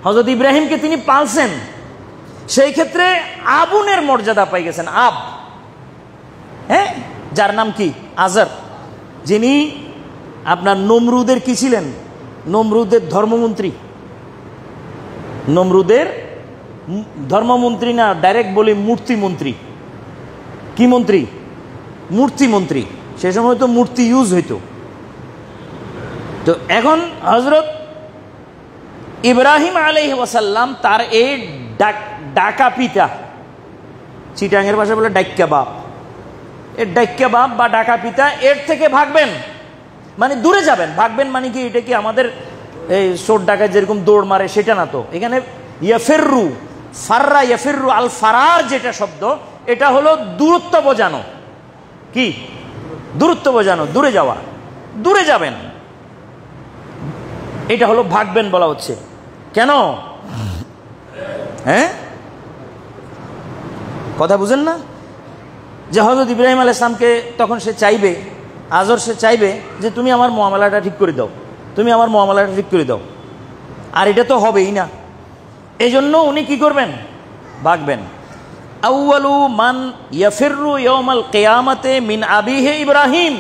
হযরত ইব্রাহিমকে তিনি পালছেন, সেই ক্ষেত্রে আবুনের মর্যাদা পাই গেছেন। আব, হ্যাঁ, যার নাম কি? আজর, যিনি আপনার নমরুদের কি ছিলেন? নমরুদের ধর্মমন্ত্রী। নমরুদের ধর্মমন্ত্রী না, ডাইরেক্ট বলি মূর্তিমন্ত্রী। কি মন্ত্রী? মূর্তিমন্ত্রী। সে সময় তো মূর্তি ইউজ হইতো। তো এখন হযরত ইব্রাহিম আলাইহিস সালাম তার এই ডাকা পিতা, চিটাঙ্গের ভাষায় বলে ডাক্কা বাপ, এর ডাক্কা বাপ বা ডাকা পিতা এর থেকে ভাগবেন মানে দূরে যাবেন। ভাগবেন মানে কি? এটা কি আমাদের এই চোর ডাকাত যেরকম দৌড় মারে সেটা না তো। এখানে ইয়াফিরু, ফাররা ইয়াফিরু, আল ফারার যেটা শব্দ, এটা হলো দূরত্ব বোঝানো। কি? দূরত্ব বোঝানো, দূরে যাওয়া, দূরে যাবেন, এটা হলো ভাগবেন বলা হচ্ছে। কেন? হ্যাঁ, কথা বুঝেন না? যে হযরত ইব্রাহিম আলাইহিস সালামকে তখন সে চাইবে, আজর সে চাইবে যে তুমি আমার মুআমালাটা ঠিক করে দাও, তুমি আমার মুআমালাটা ঠিক করে দাও। আর এটা তো হবেই না, এই জন্য উনি কি করবেন? ভাগবেন। আউয়ালু মান ইয়াফিরু ইয়াউমাল কিয়ামাতে মিন আবিহি ইব্রাহিম,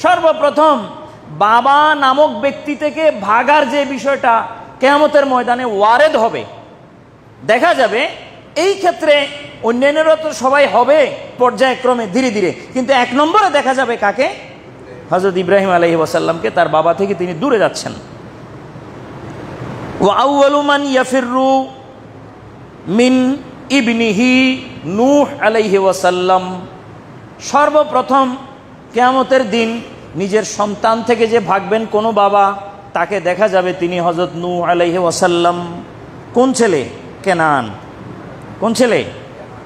সর্বপ্রথম বাবা নামক ব্যক্তি থেকে ভাগার যে বিষয়টা কিয়ামতের ময়দানে ওয়ারেদ হবে, দেখা যাবে। এই ক্ষেত্রে অন্যান্যরা তো সবাই হবে পর্যায়ক্রমে ধীরে ধীরে, কিন্তু এক নম্বরে দেখা যাবে কাকে? হযরত ইব্রাহিম আলাইহিস সালামকে। তার বাবা থেকে তিনি দূরে যাচ্ছেন। ওয়া আউয়ালু মান ইয়াফিরু মিন ইবনিহি নূহ আলাইহিস সালাম, সর্বপ্রথম কিয়ামতের দিন নিজের সন্তান থেকে যে ভাগবেন কোনো বাবা, তাকে দেখা যাবে তিনি হযরত নূহ আলাইহিস সালাম। কোন ছেলে? কেনান। কোন ছেলে?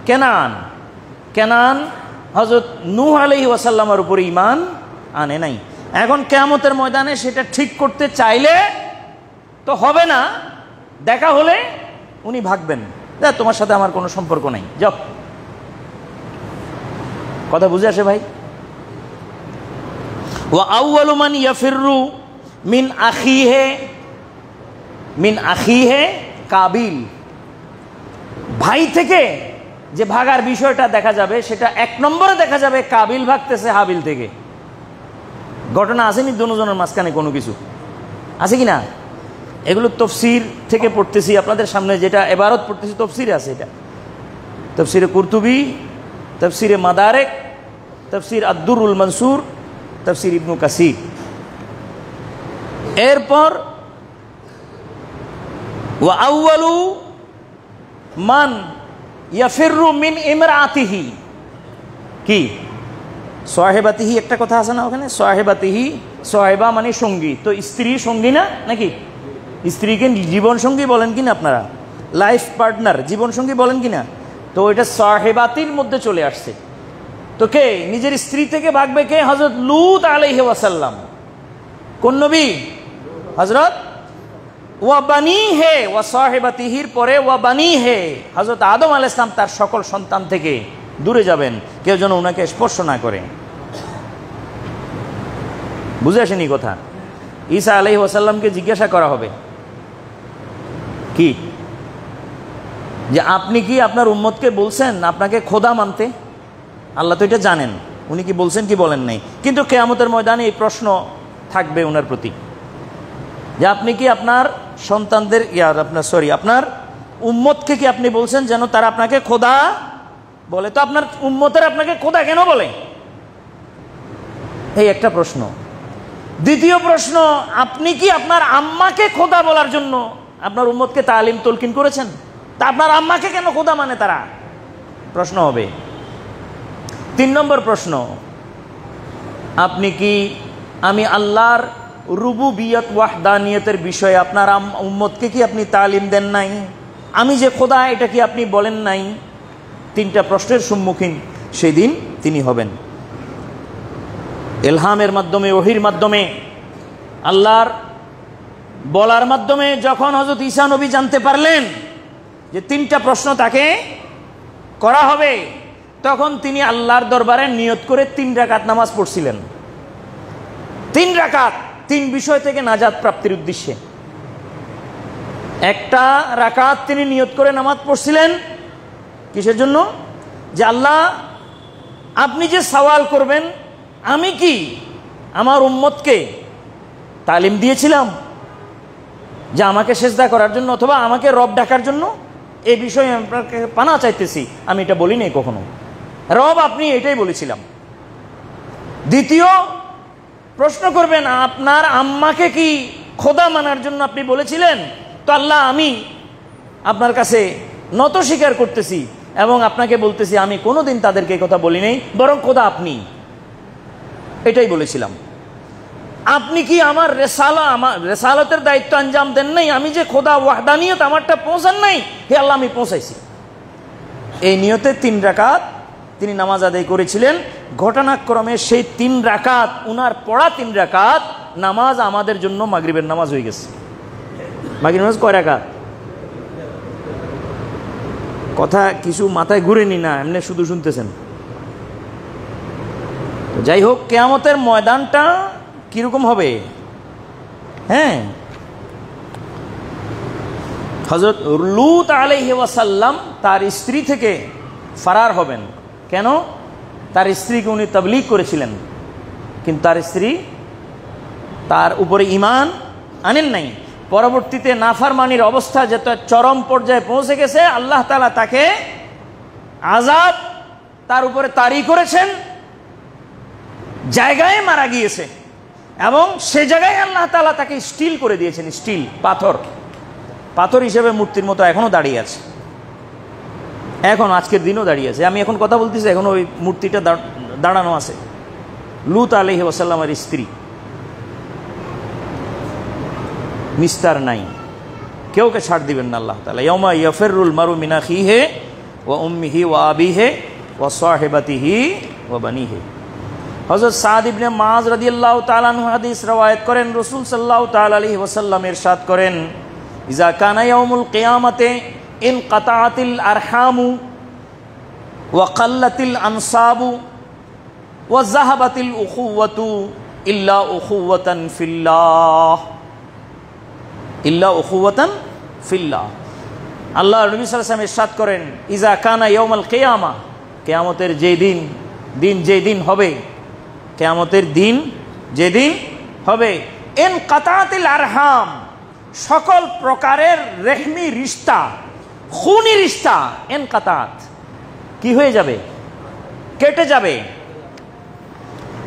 কেনান। কেনান হযরত নূহ আলাইহিস সালামের উপরে ঈমান আনে নাই। এখন কিয়ামতের ময়দানে সেটা ঠিক করতে চাইলে তো হবে না, দেখা হলে উনি ভাগবেন, যা তোমার সাথে আমার কোনো সম্পর্ক নাই, যাও। কথা বুঝে আসে ভাই? ওয়া আউয়ালু মান ইয়াফিরু মিন আখিহে কাবিল। ভাই থেকে যে ভাগার বিষয়টা দেখা যাবে, সেটা এক নম্বরে দেখা যাবে কাবিল ভাগতেছে হাবিল থেকে। ঘটনা আসেনি দুজনের মাঝখানে কোনো কিছু আছে কি না? এগুলো তফসির থেকে পড়তেছি আপনাদের সামনে, যেটা এবারত পড়তেছি তফসিরে আছে। এটা তফসিরে কুরতুবি, তফসিরে মাদারেক, তফসির আদ-দুরুল মনসুর, তফসির ইবনু কাসির। এরপর ওয়া আউয়ালু মান ইয়াফিরু মিন ইমরাতিহি, কি সাহেবাতিহি, একটা কথা আছে না ওখানে, সাহেবাতিহি। সাহেবা মানে সঙ্গী, তো স্ত্রী সঙ্গী না নাকি? স্ত্রীকে জীবন সঙ্গী বলেন কিনা আপনারা? লাইফ পার্টনার, জীবন সঙ্গী বলেন কিনা? তো এটা সাহেবাতির মধ্যে চলে আসছে। তো কে নিজের স্ত্রী থেকে ভাগবে? কে? হযরত লূত আলাইহিস সালাম। কোন নবী? হযরত ওয়া বানিহে, ওয়া সাহেবাতিহির পরে ওয়া বানিহে, হযরত আদম আলাইহিস সালাম তার সকল সন্তান থেকে দূরে যাবেন, কেউ যেন ওনাকে স্পর্শ না করে। বুঝে আসেনি কথা? ঈসা আলাইহিস সালামকে জিজ্ঞাসা করা হবে কি, যে আপনি কি আপনার উম্মতকে বলছেন আপনাকে খোদা মানতে? আল্লাহ তো এটা জানেন, উনি কি বলছেন কি বলেন নাই, কিন্তু কিয়ামতের ময়দানে এই প্রশ্ন থাকবে ওনার প্রতি, যে আপনি কি আপনার সন্তানদের আপনার উম্মতকে কি আপনি বলছেন যেন তারা আপনাকে খোদা বলে? তো আপনার উম্মতের আপনাকে খোদা কেন বলে? এই একটা প্রশ্ন। দ্বিতীয় প্রশ্ন, আপনি কি আপনার আম্মাকে খোদা বলার জন্য আপনার উম্মতকে তালিম তলকিন করেছেন? তা আপনার আম্মাকে কেন খোদা মানে তারা? প্রশ্ন হবে। 3 নম্বর প্রশ্ন, আপনি কি আমি আল্লাহর রুবুবিয়ত ওয়াহদানিয়তের বিষয়ে আপনার উম্মতকে কি আপনি তালিম দেন নাই? আমি যে খোদা এটা কি আপনি বলেন নাই? 3টা প্রশ্নের সম্মুখীন সেদিন তিনি হবেন। ইলহামের মাধ্যমে, ওহির মাধ্যমে, আল্লাহর বলার মাধ্যমে যখন হযরত ঈসা নবী জানতে পারলেন যে 3টা প্রশ্ন তাকে করা হবে, তখন তিনি আল্লাহর দরবারে নিয়ত করে 3 রাকাত নামাজ পড়ছিলেন। 3 রাকাত, 3 বিষয় থেকে নাজাত প্রাপ্তির উদ্দেশ্যে। একটা রাকাত তিনি নিয়ত করে নামাজ পড়ছিলেন কিসের জন্য? যে আল্লাহ, আপনি যে সওয়াল করবেন, আমি কি আমার উম্মতকে তালিম দিয়েছিলাম যে আমাকে সেজদা করার জন্য অথবা আমাকে রব ডাকার জন্য? এই বিষয়ে আপনাকে পানা চাইতেছি, আমি এটা বলি নাই কখনো। রব আপনি এটাই বলেছিলাম। দ্বিতীয় প্রশ্ন করবেন, আপনার আম্মাকে কি খোদা মানার জন্য আপনি বলেছিলেন? তো আল্লাহ, আমি আপনার কাছে নত স্বীকার করতেছি এবং আপনাকে বলতেছি আমি কোনোদিন তাদেরকে এই কথা বলি নাই, বরং খোদা আপনি, এটাই বলেছিলাম। আপনি কি আমার রেসালতের দায়িত্ব আঞ্জাম দেন নাই? আমি যে খোদা ওয়াহদানিয়ত আমারটা পৌঁছান নাই? হে আল্লাহ, আমি পৌঁছাইছি। এই নিয়তে 3 রাকাত তিনি নামাজ আদায় করেছিলেন। ঘটনাক্রমে সেই 3 রাকাত, উনার পড়া 3 রাকাত নামাজ আমাদের জন্য মাগরিবের নামাজ হয়ে গেছে। মাগরিব নামাজ কয় রাকাত? কথা কিছু মাথায় ঘুরেনি না, এমনি শুধু শুনতেছেন। যাই হোক, কিয়ামতের ময়দানটা কিরকম হবে? হ্যাঁ, হযরত লূত আলাইহিস সালাম তার স্ত্রী থেকে ফারার হবেন। কেন? তার স্ত্রীকে উনি তাবলীগ করেছিলেন, কিন্তু তার স্ত্রী তার উপরে ঈমান আনেন নাই। পরবর্তীতে নাফরমানির অবস্থা যেটা চরম পর্যায়ে পৌঁছে গেছে, আল্লাহ তাআলা তাকে আযাব তার উপরে তারি করেছেন, জায়গায় মারা গিয়েছে, এবং সে জায়গায় আল্লাহ তাআলা তাকে স্টিল করে দিয়েছেন। স্টিল, পাথর হিসেবে মূর্তির মতো এখনো দাঁড়িয়ে আছে, এখন আজকের দিনও দাঁড়িয়ে আছে। আমি এখন কথা বলতেছি, এখন ওই মূর্তিটা দাঁড়ানো আছে। লূত আলাইহিস সালামের স্ত্রী, নিস্তার নাই, কেউকে ছাড় দিবেন না আল্লাহ তাআলা। ইয়াউমা ইয়াফিরুল মারউ মিন আখিহি ওয়া উম্মিহি ওয়া আবিহি ওয়া সাহিবাতিহি ওয়া বানিহি। হযরত সাদ ইবনে মুআয রাদিয়াল্লাহু তাআলা আনহু হাদিস রওয়ায়াত করেন, রাসূল সাল্লাল্লাহু তাআলা আলাইহি ওয়াসাল্লাম ইরশাদ করেন, ইযা কানা ইয়াউমুল কিয়ামাতি ইনকাতাআতিল আরহামু ওয়া কাল্লাতিল আনসাবু ওয়া যাহাবাতিল উখুওয়াতু ইল্লা উখুওয়াতান ফিল্লাহ, ইল্লা উখুওয়াতান ফিল্লাহ। আল্লাহ নবী সাল্লাল্লাহু আলাইহি ওয়াসাল্লাম ইরশাদ করেন, ইযা কানা ইয়াউমুল কিয়ামা, কিয়ামতের যেদিন হবে, কিয়ামতের দিন যেদিন হবে, ইনকাতাআতিল আরহাম, সকল প্রকারের রেহমি রিশতা, খুনি রিশতা, ইনকাতাত, কি হয়ে যাবে? কেটে যাবে।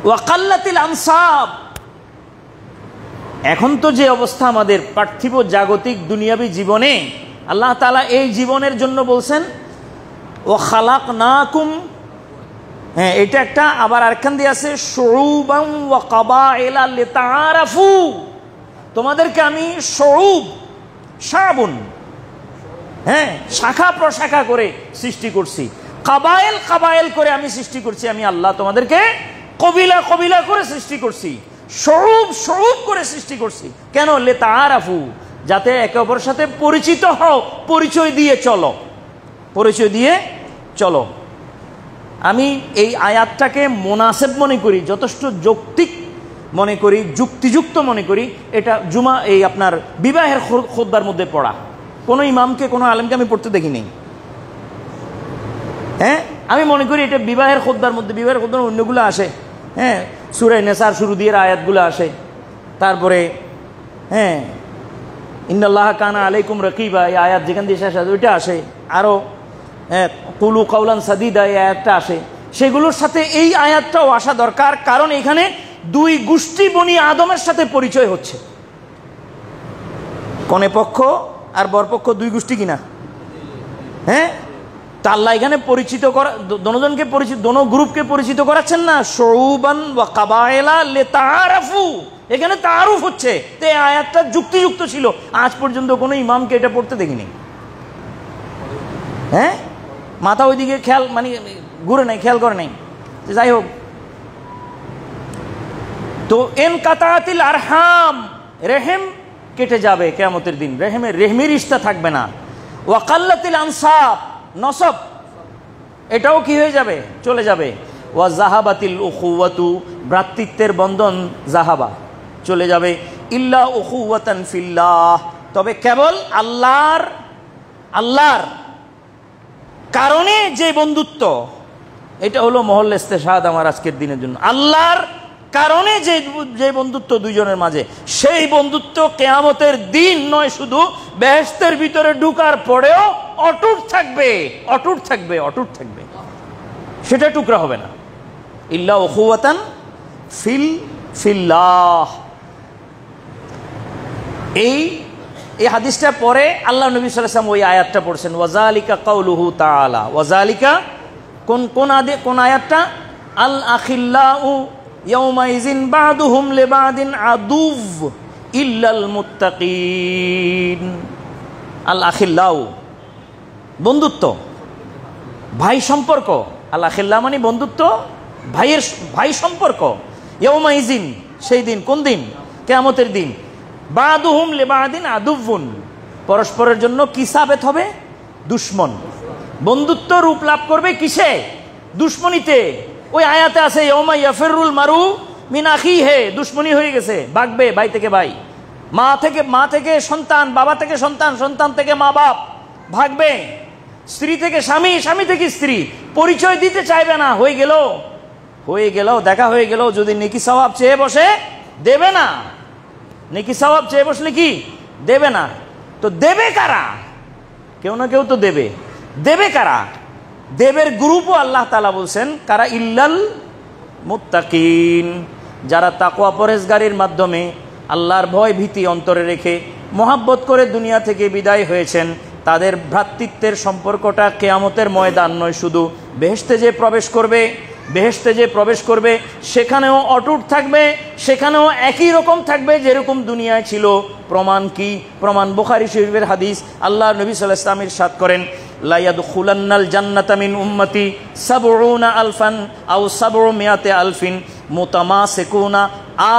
ওয়া কাল্লাতিল আনসাব, এখন তো যে অবস্থা আমাদের পার্থিব জাগতিক দুনিয়াবী জীবনে, আল্লাহ তাআলা এই জীবনের জন্য বলছেন ওয়া খালাকনাকুম, হ্যাঁ এটা একটা, আবার আরেকখান দিয়ে আছে শুউবান ওয়া কাবাইলা লিতাআরাফু, তোমাদেরকে আমি শুউব, শাবুন, হ্যাঁ শাখা প্রশাখা করে সৃষ্টি করছি, কাবায়েল কাবায়েল করে আমি সৃষ্টি করছি, আমি আল্লাহ তোমাদেরকে কবিলা কবিলা করে সৃষ্টি করছি, শুউব শুউব করে সৃষ্টি করছি। কেন? লিতাআরাফু, যাতে একে অপরের সাথে পরিচিত হও, পরিচয় দিয়ে চলো, পরিচয় দিয়ে চলো। আমি এই আয়াতটাকে মুনাসেব মনে করি, যথেষ্ট যৌক্তিক মনে করি, যুক্তিযুক্ত মনে করি। এটা জুমা এই আপনার বিবাহের খুতবার মধ্যে পড়া, কোনো ইমামকে কোনো আলেমকে আমি পড়তে দেখিনি। হ্যাঁ আমি মনে করি এটা বিবাহের খুতবার মধ্যে, বিবাহের খুতবার অন্যগুলো আসে, হ্যাঁ সূরা নিসার শুরু দিয়ে আয়াতগুলো আসে, তারপরে হ্যাঁ ইন্নাল্লাহা কানা আলাইকুম রাকিবা এই আয়াত যেখান দিয়ে শেষ আছে ওইটা আসে, আরও হ্যাঁ কুলু কাউলান সাদিদা এই আয়াতটা আসে, সেগুলোর সাথে এই আয়াতটাও আসা দরকার। কারণ এখানে দুই গোষ্ঠী বনি আদমের সাথে পরিচয় হচ্ছে, কনে পক্ষ আর বরপক্ষ দুই গোষ্ঠী কিনা, হ্যাঁ তা আল্লাহ এখানে পরিচিত করা, দোনোজনকে পরিচিত, দোনো গ্রুপকে পরিচিত করাচ্ছেন না, শুউবান ওয়া কাবাইলা লিতাআরাফু, এখানে তাআরুফ হচ্ছে। তো এই আয়াতটা যুক্তিযুক্ত ছিল, আজ পর্যন্ত কোনো ইমামকে এটা পড়তে দেখিনি। হ্যাঁ মাথা ওইদিকে খেয়াল মানে ঘুরে নাই, খেয়াল করে নাই, যাই হোক। তো ইনকাতাআতিল আরহাম, রেহেম কেটে যাবে কিয়ামতের দিন, রেহেমের রেহমি রিশতা থাকবে না। ওয়া কাল্লাতিল আনসাব, নসব এটাও কি হয়ে যাবে? চলে যাবে। ওয়া যাহাবাতিল উখুওয়াতু, ভ্রাতৃত্বের বন্ধন যাহাবা, চলে যাবে। ইল্লা উখুওয়াতান ফিল্লাহ, তবে কেবল আল্লাহর কারণে যে বন্ধুত্ব, এটা হলো মহল ইস্তেশহাদ আমার আজকের দিনের জন্য। আল্লাহর কারণে যে বন্ধুত্ব দুইজনের মাঝে, সেই বন্ধুত্ব কিয়ামতের দিন নয়, শুধু বেহেশতের ভিতরে ঢুকার পরেও অটুট থাকবে, অটুট থাকবে, অটুট থাকবে, সেটা টুকরা হবে না। ইল্লা উখুওয়াতান ফিল্লাহ। এই হাদিসটা পরে আল্লাহ নবী সাল্লাল্লাহু আলাইহি ওয়াসাল্লাম ওই আয়াতটা পড়ছেন, ওয়াজালিকা কাউলুহু তাআলা, ওয়াজালিকা কোন আয়াতটা? আল আখিল্লাউ ইয়াউমাইজিন বাদুহুম লিবাদিন আদুভ ইল্লাল মুত্তাকিন। আল আখিল্লাউ বন্ধুত্ব, ভাই সম্পর্ক, আল আখিল্লা মানে বন্ধুত্ব, ভাই সম্পর্ক। ইয়াউমাইজিন সেই দিন, কোন দিন? কিয়ামতের দিন। বাদুহুম লিবাদিন আদুভুন, পরস্পরের জন্য কি সাবেত হবে? দুশমন। বন্ধুত্ব রূপ লাভ করবে কিসে? দুশমনিতে। ওই আয়াতে আছে ইয়াউমা ইয়াফিরুল মারু মিন আখিহি, দুশমনি হয়ে গেছে, ভাগবে ভাই থেকে ভাই, মা থেকে সন্তান, বাবা থেকে সন্তান, সন্তান থেকে মা বাপ, ভাগবে। স্ত্রী থেকে স্বামী, স্বামী থেকে স্ত্রী, পরিচয় দিতে চাইবে না। হয়ে গেল দেখা হয়ে গেল, যদি নেকি সওয়াব চেয়ে বসে দেবে না, নেকি সওয়াব চেয়ে বসলে কি দেবে না। তো দেবে কারা? কেউ না কেউ তো দেবে কারা? দেবের গ্রুপও আল্লাহ তাআলা বলছেন কারা? ইল্লাল মুত্তাকিন, যারা তাকওয়া পরহেজগারির মাধ্যমে আল্লাহর ভয় ভীতি অন্তরে রেখে মহাব্বত করে দুনিয়া থেকে বিদায় হয়েছেন, তাদের ভ্রাতৃত্বের সম্পর্কটা কিয়ামতের ময়দান নয়, শুধু বেহেশতে যে প্রবেশ করবে সেখানেও অটুট থাকবে, সেখানেও একই রকম থাকবে যেরকম দুনিয়ায় ছিল। প্রমাণ কি? প্রমাণ বুখারী শরীফের হাদিস। আল্লাহর নবী সাল্লাল্লাহু আলাইহি ওয়াসাল্লাম ইরশাদ করেন, লা ইয়াদখুলান্নাল জান্নাতা মিন উম্মতি ৭০ আলফান আও ৭০০ আলফিন মুতামাসিকুনা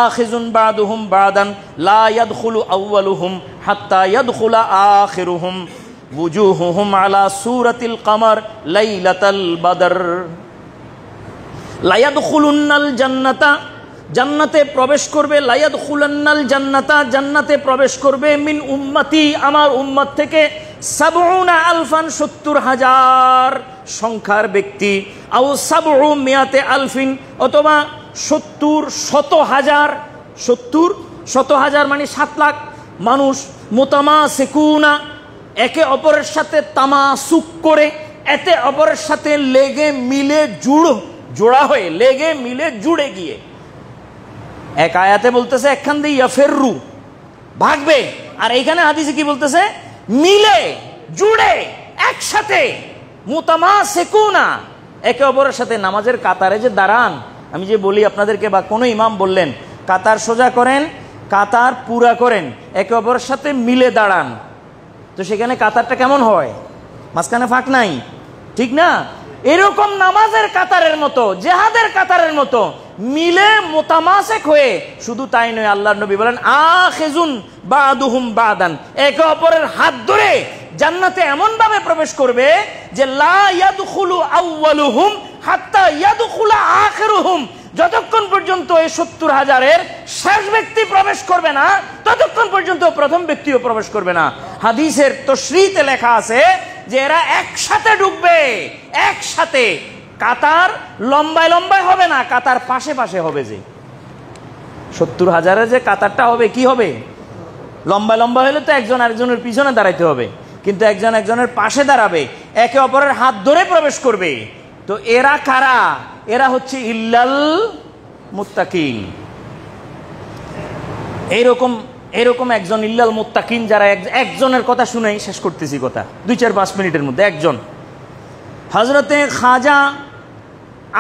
আখিযুন বা'দুহুম বা'দান লা ইয়াদখুলু আউয়ালুহুম হাত্তা ইয়াদখুলা আখিরুহুম ওয়ুজুহুহুম আলা সূরাতিল কমার লাইলাতাল বদর। লা ইয়াদখুলুন্নাল জান্নাতা, জান্নাতে প্রবেশ করবে, লা ইয়াদখুলান্নাল জান্নাতা, জান্নাতে প্রবেশ করবে, মিন উম্মতি, আমার উম্মত থেকে, ৭০ আলফান ৭০,০০০ সংখ্যার ব্যক্তি, আও ৭০০ আলফিন অথবা ৭০,০০০ মানে ৭ লাখ মানুষ, মুতামাসিকুনা একে অপরের সাথে তামাসুক করে, একে অপরের সাথে লেগে মিলে জোড়া হয়ে, লেগে মিলে জুড়ে গিয়ে। এক আয়াতে বলতেছে একখান দিয়ে ইয়াফিরু ভাগবে, আর এইখানে হাদিসে কি বলতেছে? মিলে জুড়ে একসাথে, মুতামাসিকুনা একে অপরের সাথে। নামাজের কাতারে যে দাঁড়ান, আমি যে বলি আপনাদেরকে, বা কোনো ইমাম বললেন কাতার সোজা করেন, কাতার পুরা করেন, একে অপরের সাথে মিলে দাঁড়ান, তো সেখানে কাতারটা কেমন হয়? মাঝখানে ফাঁক নাই, ঠিক না? এরকম নামাজের কাতারের মতো, জিহাদের কাতারের মতো মিলে মুতামাসিক হয়ে। শুধু তাই নয়, আল্লাহর নবী বলেন আখিযুন বা'দুহুম বা'দান, একে অপরের হাত ধরে জান্নাতে এমন ভাবে প্রবেশ করবে যে লা ইয়াদখুলু আউয়ালুহুম হাত্তা ইয়াদখুলা আখিরুহুম, যতক্ষণ পর্যন্ত এই ৭০,০০০-এর শেষ ব্যক্তি প্রবেশ করবে না, ততক্ষণ পর্যন্ত প্রথম ব্যক্তিও প্রবেশ করবে না। হাদিসের তাশরীতে লেখা আছে যে এরা একসাথে ঢুকবে, একসাথে। কাতার লম্বায় লম্বায় হবে না, কাতার পাশে পাশে হবে। যে ৭০,০০০-এর যে কাতারটা হবে, কি হবে? লম্বা লম্বা হলে তো একজন আরেকজনের পিছনে দাঁড়াইতে হবে, কিন্তু একজন একজনের পাশে দাঁড়াবে, একে অপরের হাত ধরে প্রবেশ করবে। তো এরা কারা? এরা হচ্ছে ইল্লাল মুত্তাকিন। এরকম একজন ইল্লাল মুত্তাকিন যারা, একজনের কথা শুনেই শেষ করতেছি কথা, ২-৪-৫ মিনিটের মধ্যে। একজন হযরতে খাজা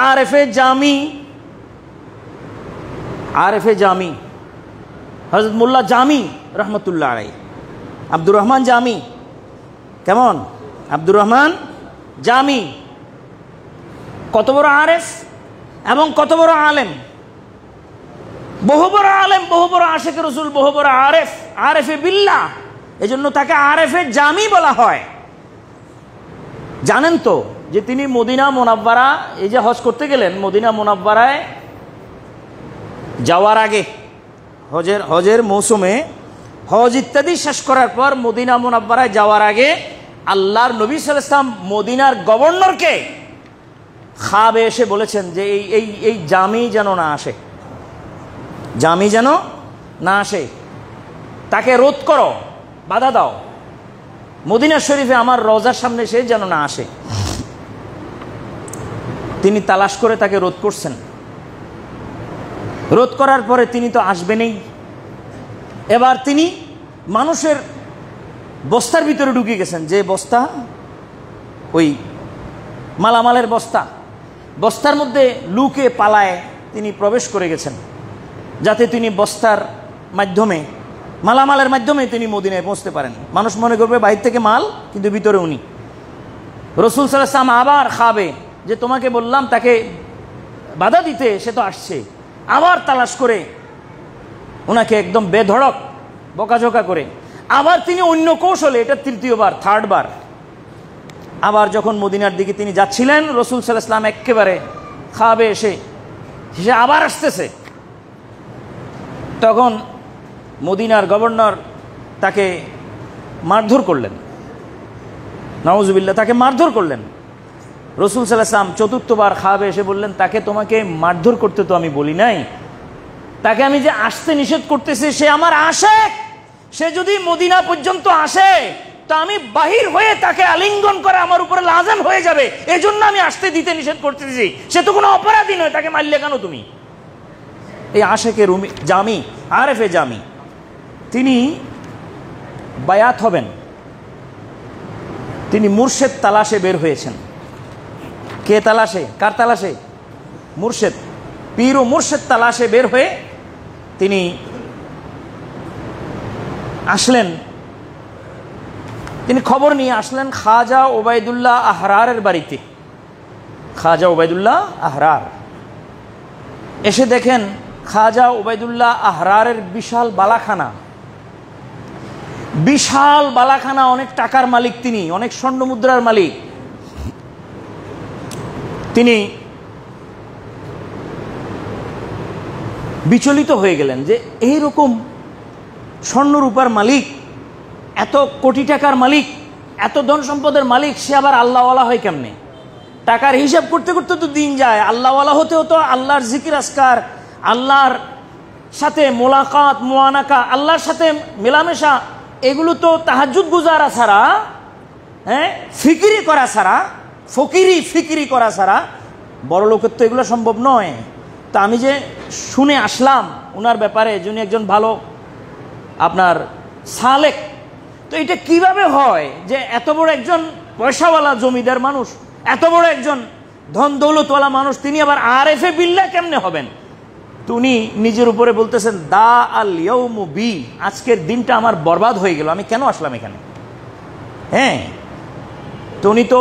আরেফে জামি হযরত মোল্লা জামি রহমতুল্লাহ আলাইহি, আব্দুর রহমান জামি। কেমন? আব্দুর রহমান জামি কত বড় আরেফ এবং কত বড় আলেম, বহু বড় আলেম, বহু বড় আশিক রাসূল, বহু বড় আরেফ, আরেফে বিল্লাহ। এজন্য তাকে আরেফে জামি বলা হয়। জানেন তো যে তিনি মদিনা মুনাব্বারা, এই যে হজ করতে গেলেন, মদিনা মুনাব্বারায় যাওয়ার আগে, হজের মৌসুমে হজ ইত্যাদি শেষ করার পর মদিনা মুনাব্বারায় যাওয়ার আগে আল্লাহর নবী সাল্লাল্লাহু আলাইহি ওয়াসাল্লাম মদিনার গভর্নরকে খাবে এসে বলেছেন যে এই জামি যেন না আসে, জামি যেন না আসে, তাকে রোধ করো, বাধা দাও, মদিনা শরীফে আমার রওজার সামনে সে যেন না আসে। তিনি তালাশ করে তাকে রোধ করছেন। রোধ করার পরে তিনি তো আসবেনই। এবার তিনি মানুষের বস্তার ভিতরে ঢুকে গেছেন, যে বস্তা, ওই মালামালের বস্তার মধ্যে লুকে পালায় তিনি প্রবেশ করে গেছেন, যাতে তিনি বস্তার মাধ্যমে, মালামালের মাধ্যমে তিনি মদিনায় পৌঁছতে পারেন। মানুষ মনে করবে বাইরে থেকে মাল, কিন্তু ভিতরে উনি। রাসূল সাল্লাল্লাহু আলাইহি ওয়াসাল্লাম আবার খাবে যে তোমাকে বললাম তাকে বাধা দিতে, সে তো আসছে। আবার তালাশ করে ওনাকে একদম বেধড়ক বকাঝকা করে আবার তিনি অন্য কৌশলে, এটা তৃতীয়বার, থার্ডবার, আবার যখন মদিনার দিকে তিনি যাচ্ছিলেন, রাসূল সাল্লাল্লাহু আলাইহি ওয়াসাল্লাম একেবারে খাবে এসে আবার আসতেছে। তখন মদিনার গভর্নর তাকে মারধর করলেন, নাউজুবিল্লাহ, তাকে মারধর করলেন। রাসূল সাল্লাল্লাহু আলাইহি ওয়াসাল্লাম চতুর্থবার খাবে এসে বললেন, তাকে তোমাকে মারধর করতে তো আমি বলি নাই, তাকে আমি যে আসতে নিষেধ করতেছি, সে আমার আশিক, সে যদি মদিনা পর্যন্ত আসে তো আমি বাহির হয়ে তাকে আলিঙ্গন করে আমার উপরে লাজম হয়ে যাবে, এজন্য আমি আসতে দিতে নিষেধ করতেছি। সে তো কোনো অপরাধী নয়, তাকে মারলে কেন তুমি? এই আশিকে জামি, আরেফে জামি, তিনি বায়াত হবেন, তিনি মুর্শেদ তালাশে বের হয়েছেন। কে তালাশে? কার তালাশে? মুর্শেদ, পীর ও মুর্শেদ তালাশে বের হয়ে তিনি আসলেন তিনি খবর নিয়ে আসলেন খাজা ওবায়দুল্লাহ আহরারের বাড়িতে। খাজা ওবায়দুল্লাহ আহরার এসে দেখেন খাজা ওবায়দুল্লাহ আহরারের বিশাল বালাখানা, বিশাল বালাখানা, অনেক টাকার মালিক, তিনি অনেক স্বর্ণ মুদ্রার মালিক। তিনি বিচলিত হয়ে গেলেন যে এইরকম স্বর্ণ রূপার মালিক, এত কোটি টাকার মালিক, এত ধন সম্পদের মালিক, সে আবার আল্লাহওয়ালা হয় কেমনে? টাকার হিসাব করতে করতে তো দিন যায়। আল্লাহওয়ালা হতে হতো আল্লাহর জিকির আজকার, আল্লাহর সাথে মোলাকাত মুআনাকা, আল্লাহর সাথে মেলামেশা, এগুলো তো তাহাজ্জুদ গুজারা ছাড়া, ফিকিরি করা ছাড়া, ফিকিরি করা ছাড়া বড় লোকের তো এগুলো সম্ভব নয়। তা আমি যে শুনে আসলাম ওনার ব্যাপারে, যিনি একজন ভালো আপনার সালেক, তো এটা কিভাবে হয় যে এত বড় একজন পয়সাওয়ালা জমিদার মানুষ, এত বড় একজন ধন দৌলতওয়ালা মানুষ, তিনি আবার আরেফে বিল্লাহ কেমনে হবেন? তো উনি নিজের উপরে বলতেছেন, দা আল ইয়াউমু বি, আজকের দিনটা আমার বরবাদ হয়ে গেল, আমি কেন আসলাম এখানে? তো উনি তো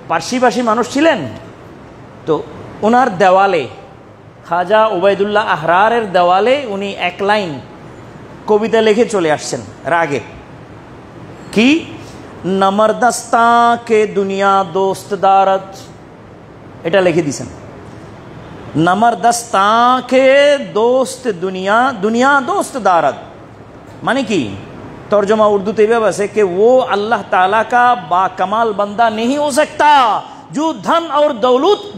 পার্সিভাষী মানুষ ছিলেন। তো ওনার দেওয়ালে, খাজা ওবায়দুল্লাহ আহরারের দেওয়ালে উনি এক লাইন কবিতা লিখে চলে আসছেন রাগে। কি? নমরদস্তা কে দুনিয়া দোস্ত দারত, এটা লিখে দিছেন। নমরদস্তা কে দোস্ত দুনিয়া, দুনিয়া দোস্ত दारत, माने की तर्जुमा उर्दू ते बस है कि वो अल्लाह ताला का बाकमाल बंदा नहीं हो सकता जो धन और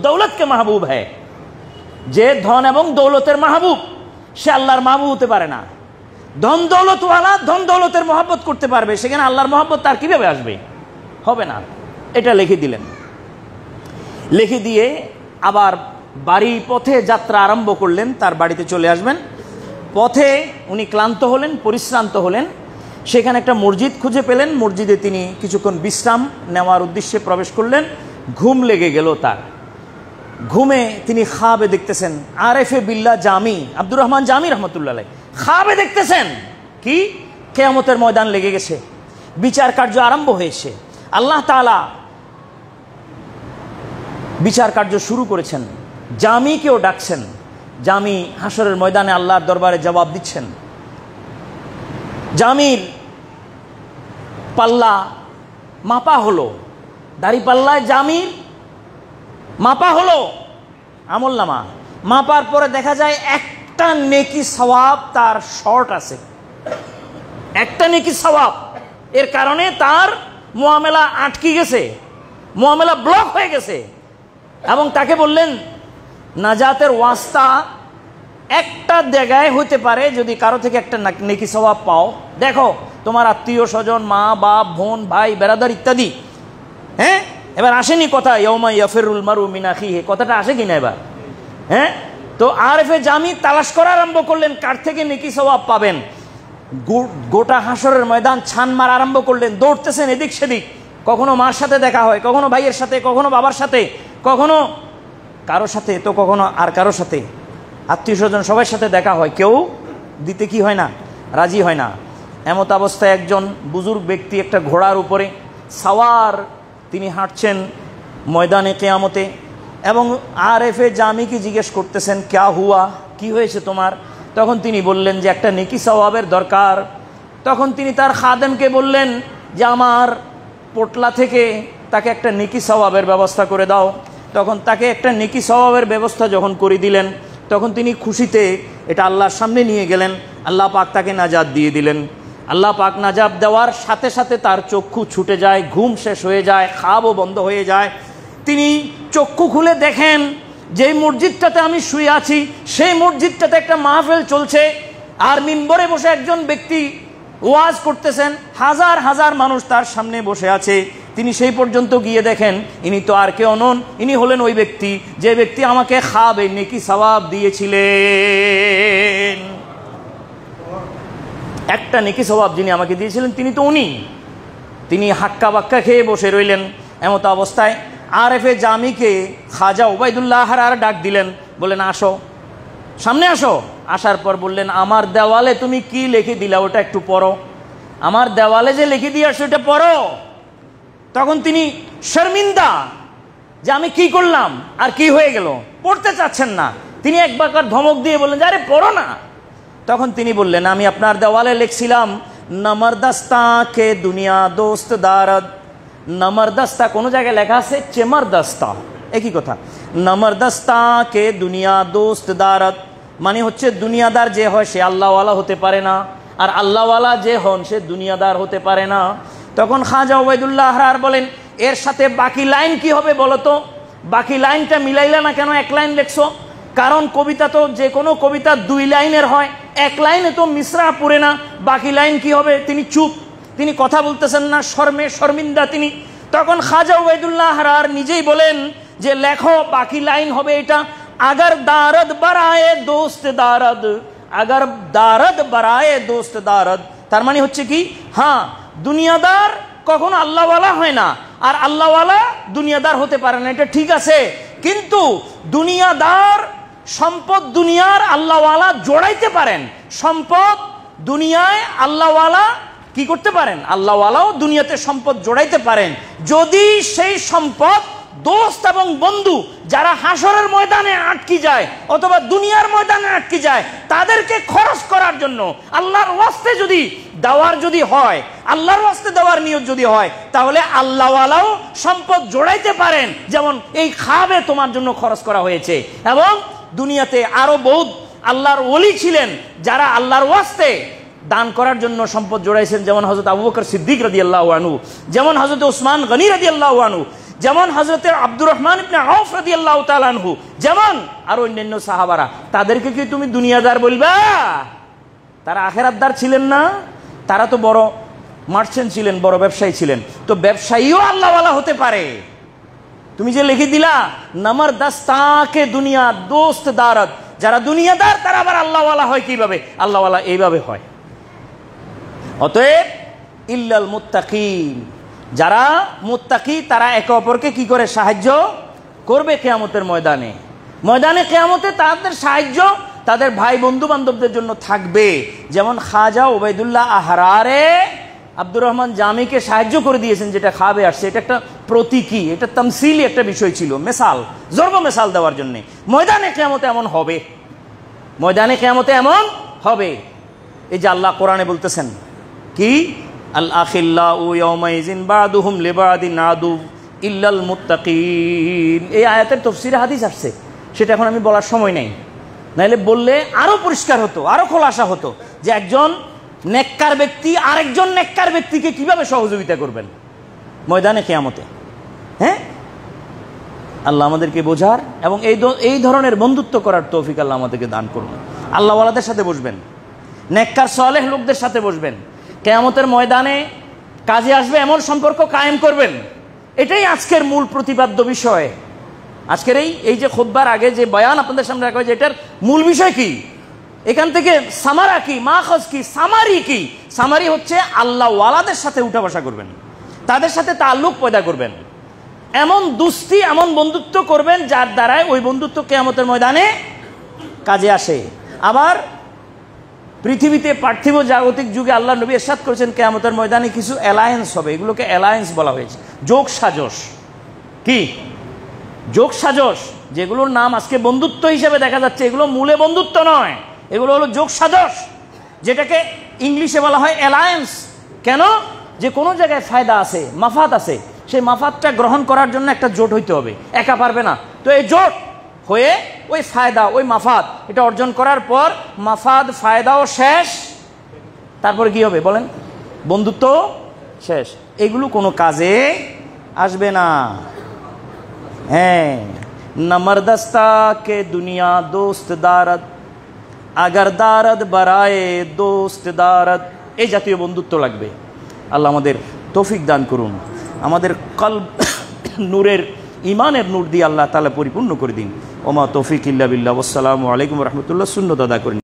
दौलत के महबूब है। जे धन एवं दौलतेर महबूब से আল্লাহর মাহবুব হতে পারে না। ধন দৌলতওয়ালা ধন দৌলতের মহব্বত করতে পারবে, সেখানে আল্লাহর মহব্বত তার কিভাবে আসবে? হবে না। এটা লিখে দিলেন। লিখে দিয়ে আবার বাড়ি পথে যাত্রা আরম্ভ করলেন, তার বাড়িতে চলে আসবেন। পথে উনি ক্লান্ত হলেন, পরিশ্রান্ত হলেন, সেখানে একটা মসজিদ খুঁজে পেলেন। মসজিদে তিনি কিছুক্ষণ বিশ্রাম নেওয়ার উদ্দেশ্যে প্রবেশ করলেন। ঘুম লেগে গেল তার। ঘুমে তিনি খাবে দেখতেছেন আরেফে বিল্লাহ জামি, আব্দুর রহমান জামি রহমতুল্লাহ আলাইহি খাবে দেখতেছেন কি কিয়ামতের ময়দান লেগে গেছে, বিচার কার্য আরম্ভ হয়েছে, আল্লাহ তাআলা বিচার কার্য শুরু করেছেন। জামিকেও ডাকছেন, জামি হাসরের ময়দানে আল্লাহর দরবারে জবাব দিচ্ছেন। জামির পাল্লা মাপা হলো, দাড়ি পাল্লায় জামির মাপা হলো আমলনামা। মাপার পরে দেখা যায় একটা নেকি সওয়াব তার শর্ট আছে, একটা নেকি সওয়াব। এর কারণে তার মুআমেলা আটকে গেছে, মুআমেলা ব্লক হয়ে গেছে। এবং তাকে বললেন নাজাতের ওয়াস্তা একটা জায়গায় হতে পারে, যদি কারো থেকে একটা নেকি সওয়াব পাও, দেখো তোমার আত্মীয় স্বজন, মা বাপ বোন ভাই বেরাদার ইত্যাদি। এবার আসেনি কথা ইয়াউমা ইয়াফিরুল মারউ মিন আখিহি, কথাটা আসে কিনা এবার? তো আরেফে জামি তালাশ করা আরম্ভ করলেন কার থেকে নেকি সওয়াব পাবেন। গোটা হাসরের ময়দান ছান মারা আরম্ভ করলেন, দৌড়তেছেন এদিক সেদিক। কখনো মার সাথে দেখা হয়, কখনো ভাইয়ের সাথে, কখনো বাবার সাথে, কখনো কারো সাথে, তো কখনো আর কারো সাথে, আত্মীয় স্বজন সবার সাথে দেখা হয়, কেউ দিতে কি হয় না, রাজি হয় না। এমত অবস্থায় একজন বুজুর্গ ব্যক্তি একটা ঘোড়ার উপরে সাওয়ার, তিনি হাঁটছেন ময়দানে কিয়ামতে, এবং আরেফে জামিকে জিজ্ঞেস করতেছেন ক্যা হুয়া, কি হয়েছে তোমার? তখন তিনি বললেন যে একটা নেকি সওয়াবের দরকার। তখন তিনি তার খাদেমকে বললেন যে আমার পোটলা থেকে তাকে একটা নেকি সওয়াবের ব্যবস্থা করে দাও। তখন তাকে একটা নেকি সওয়াবের ব্যবস্থা যখন করে দিলেন, তখন তিনি খুশিতে এটা আল্লাহর সামনে নিয়ে গেলেন। আল্লাহ পাক তাকে নাজাত দিয়ে দিলেন। আল্লাহ পাক নাজাত দেওয়ার সাথে সাথে তার চক্ষু ছুটে যায়, ঘুম শেষ হয়ে যায়, খাবও বন্ধ হয়ে যায়। তিনি চক্ষু খুলে দেখেন যেই মসজিদটাতে আমি শুয়ে আছি সেই মসজিদটাতে একটা মাহফিল চলছে, আর মিম্বরে বসে একজন ব্যক্তি ওয়াজ করতেছেন, হাজার হাজার মানুষ তার সামনে বসে আছে। তিনি সেই পর্যন্ত গিয়ে দেখেন ইনি তো আর কেউ নন, ইনি হলেন ওই ব্যক্তি যে ব্যক্তি আমাকে খাবে নেকি সওয়াব দিয়েছিলেন। একটা নেকি সওয়াব যিনি আমাকে দিয়েছিলেন তিনি তো উনি। তিনি হাক্কা বাক্কা খেয়ে বসে রইলেন। এমত অবস্থায় আরেফে জামিকে খাজা ওবায়দুল্লাহ আহরার ডাক দিলেন, বললেন আসো, সামনে আসো। আসার পর বললেন আমার দেওয়ালে তুমি কি লিখে দিলা ওটা একটু পড়ো, আমার দেওয়ালে যে লিখে দিয়ে আসছো এটা পড়ো। তখন তিনি শর্মিন্দা যে আমি কি করলাম আর কি হয়ে গেল, পড়তে চাচ্ছেন না। তিনি একবার ধমক দিয়ে বললেন যে আরে পড়ো না। তখন তিনি বললেন আমি আপনার দেওয়ালে লিখছিলাম নমরদস্তা কে দুনিয়া দোস্ত দারদ। নমরদস্তা কোনো জায়গায় লেখা আছে চেমারদস্তা, একই কথা। নমরদস্তা কে দুনিয়া দোস্ত দারদ মানে হচ্ছে দুনিয়াদার যে হয় সে আল্লাহওয়ালা হতে পারে না, আর আল্লাহওয়ালা যে হন সে দুনিয়াদার হতে পারে না। তখন খাজা ওবায়দুল্লাহ আহরার বলেন এর সাথে বাকি লাইন কি হবে বলো তো, বাকি লাইনটা মিলাইলে না কেন, এক লাইন লেখছো? কারণ কবিতা তো যে কোনো কবিতা 2 লাইনের হয়, এক লাইনে তো মিসরা পড়ে না, বাকি লাইন কি হবে? তিনি চুপ, তিনি কথা বলতেছেন না, শর্মে শর্মিন্দা তিনি। তখন খাজা ওবায়দুল্লাহ আহরার নিজেই বলেন যে লেখো বাকি লাইন হবে এটা, अगर दारद बराए दोस्त दारद, अगर दारद बराए दोस्त दारद। তার মানে হচ্ছে কি, হ্যাঁ দুনিয়াদার কখনো আল্লাহওয়ালা হয় না, আর আল্লাহওয়ালা দুনিয়াদার হতে পারে না, এটা ঠিক আছে। কিন্তু দুনিয়াদার সম্পদ দুনিয়ার আল্লাহওয়ালা জোড়াইতে পারেন, সম্পদ দুনিয়ায় আল্লাহওয়ালা কি করতে পারেন, আল্লাহওয়ালাও দুনিয়াতে সম্পদ জোড়াইতে পারেন, যদি সেই সম্পদ দোস্ত এবং বন্ধু যারা হাসরের ময়দানে আটকে যায় অথবা দুনিয়ার ময়দানে আটকে যায় তাদেরকে খরচ করার জন্য আল্লাহর ওয়াস্তে যদি দেওয়ার যদি হয়, আল্লাহর ওয়াস্তে দেওয়ার নিয়ত যদি হয়, তাহলে আল্লাহওয়ালাও সম্পদ জোড়াইতে পারেন। যেমন এই খাবে তোমার জন্য খরচ করা হয়েছে। এবং দুনিয়াতে আরো বহুত আল্লাহর ওলি ছিলেন যারা আল্লাহর ওয়াস্তে দান করার জন্য সম্পদ জোড়াইছেন, যেমন হযরত আবু বকর সিদ্দিক রাদিয়াল্লাহু আনহু, যেমন হযরত উসমান গনি রাদিয়াল্লাহু আনহু, যেমন হযরত আব্দুর রহমান ইবনে আউফ রাদিয়াল্লাহু তাআলা আনহু, যেমন আরো অন্যান্য সাহাবারা। তাদেরকে কি তুমি দুনিয়াদার বলবা? তারা আখিরাতদার ছিলেন না? তারা তো বড় মার্চেন্ট ছিলেন, বড় ব্যবসায়ী ছিলেন। তো ব্যবসায়ীও আল্লাহওয়ালা হতে পারে। তুমি যে লিখে দিলা নমরদস্তাকে দুনিয়া দোস্ত দারদ, যারা দুনিয়াদার তারা আবার আল্লাহওয়ালা হয় কিভাবে? আল্লাহওয়ালা এইভাবে হয়। অতএব ইল্লাল মুত্তাকিন, যারা মুত্তাকি তারা একে অপরকে কি করে সাহায্য করবে কিয়ামতের ময়দানে। ময়দানে কিয়ামতে তাদের সাহায্য তাদের ভাই বন্ধু বান্ধবদের জন্য থাকবে। যেমন খাজা ওবায়দুল্লাহ আহরারে আব্দুর রহমান জামিকে সাহায্য করে দিয়েছেন, যেটা খাবে আসছে, এটা একটা প্রতীকী, এটা তামসিলি একটা বিষয় ছিল, মেসাল, জর্ব মেসাল দেওয়ার জন্য। ময়দানে কিয়ামতে এমন হবে, ময়দানে কিয়ামতে এমন হবে। এই যে আল্লাহ কোরআনে বলতেছেন কি, আল আখিল্লাউ ইয়াউমাইজিন বাদুহুম লিবাদিন আদু ইল্লাল মুত্তাকিন। এই আয়াতের তাফসীরে হাদিস আসছে, সেটা এখন আমি বলার সময় নেই, নাইলে বললে আরো পরিষ্কার হতো, আরো খোলাসা হতো যে একজন নেককার ব্যক্তি আরেকজন নেককার ব্যক্তিকে কিভাবে সহযোগিতা করবেন ময়দানে কিয়ামতে। হ্যাঁ, আল্লাহ আমাদেরকে বোঝার এবং এই ধরনের বন্ধুত্ব করার তৌফিক আল্লাহ আমাদেরকে দান করুন। আল্লাহওয়ালাদের সাথে বসবেন, নেককার সালেহ লোকদের সাথে বসবেন, কিয়ামতের ময়দানে কাজে আসবে এমন সম্পর্ক কায়েম করবেন। এটাই আজকের মূল প্রতিপাদ্য বিষয়। আজকের এই যে খুতবার আগে যে বয়ান আপনাদের সামনে রাখা হয়েছে, এটার মূল বিষয় কি, এখান থেকে সামারা কি, মাখজ কি, সামারি কি? সামারি হচ্ছে আল্লাহওয়ালাদের সাথে উঠা বসা করবেন, তাদের সাথে তাল্লুক পয়দা করবেন, এমন দুস্তি এমন বন্ধুত্ব করবেন যার দ্বারায় ওই বন্ধুত্ব কিয়ামতের ময়দানে কাজে আসে। আবার পৃথিবীতে পার্থিব জাগতিক যুগে আল্লাহ নবী ইরশাদ করেছেন কিয়ামতের ময়দানে কিছু অ্যালায়েন্স হবে, এগুলোকে অ্যালায়েন্স বলা হয়েছে, যোগ সাজস। কি যোগ সাজস? যেগুলোর নাম আজকে বন্ধুত্ব হিসেবে দেখা যাচ্ছে, এগুলো মূলে বন্ধুত্ব নয়, এগুলো হলো যোগ সাজস, যেটাকে ইংলিশে বলা হয় অ্যালায়েন্স। কেন? যে কোনো জায়গায় ফায়দা আছে, মাফাত আছে, সেই মাফাতটা গ্রহণ করার জন্য একটা জোট হইতে হবে, একা পারবে না। তো এই জোট হয়ে ওই ফায়দা, ওই মাফাত এটা অর্জন করার পর মাফাদ ফায়দাও শেষ, তারপরে কি হবে বলেন? বন্ধুত্ব শেষ। এগুলো কোনো কাজে আসবে না। হ্যাঁ, নমরদস্তা কে দুনিয়া দোস্ত দারদ, আগার দারদ বারায়ে দোস্ত দারদ, এই জাতীয় বন্ধুত্ব লাগবে। আল্লাহ আমাদের তৌফিক দান করুন, আমাদের কলব নূরের ইমানের নূর দিয়ে আল্লাহ তাআলা পরিপূর্ণ করে দিন। ওমা তৌফিক ইল্লা বিল্লাহ। আসসালামু আলাইকুম ওয়া রাহমাতুল্লাহ। সুন্নত আদা করেন।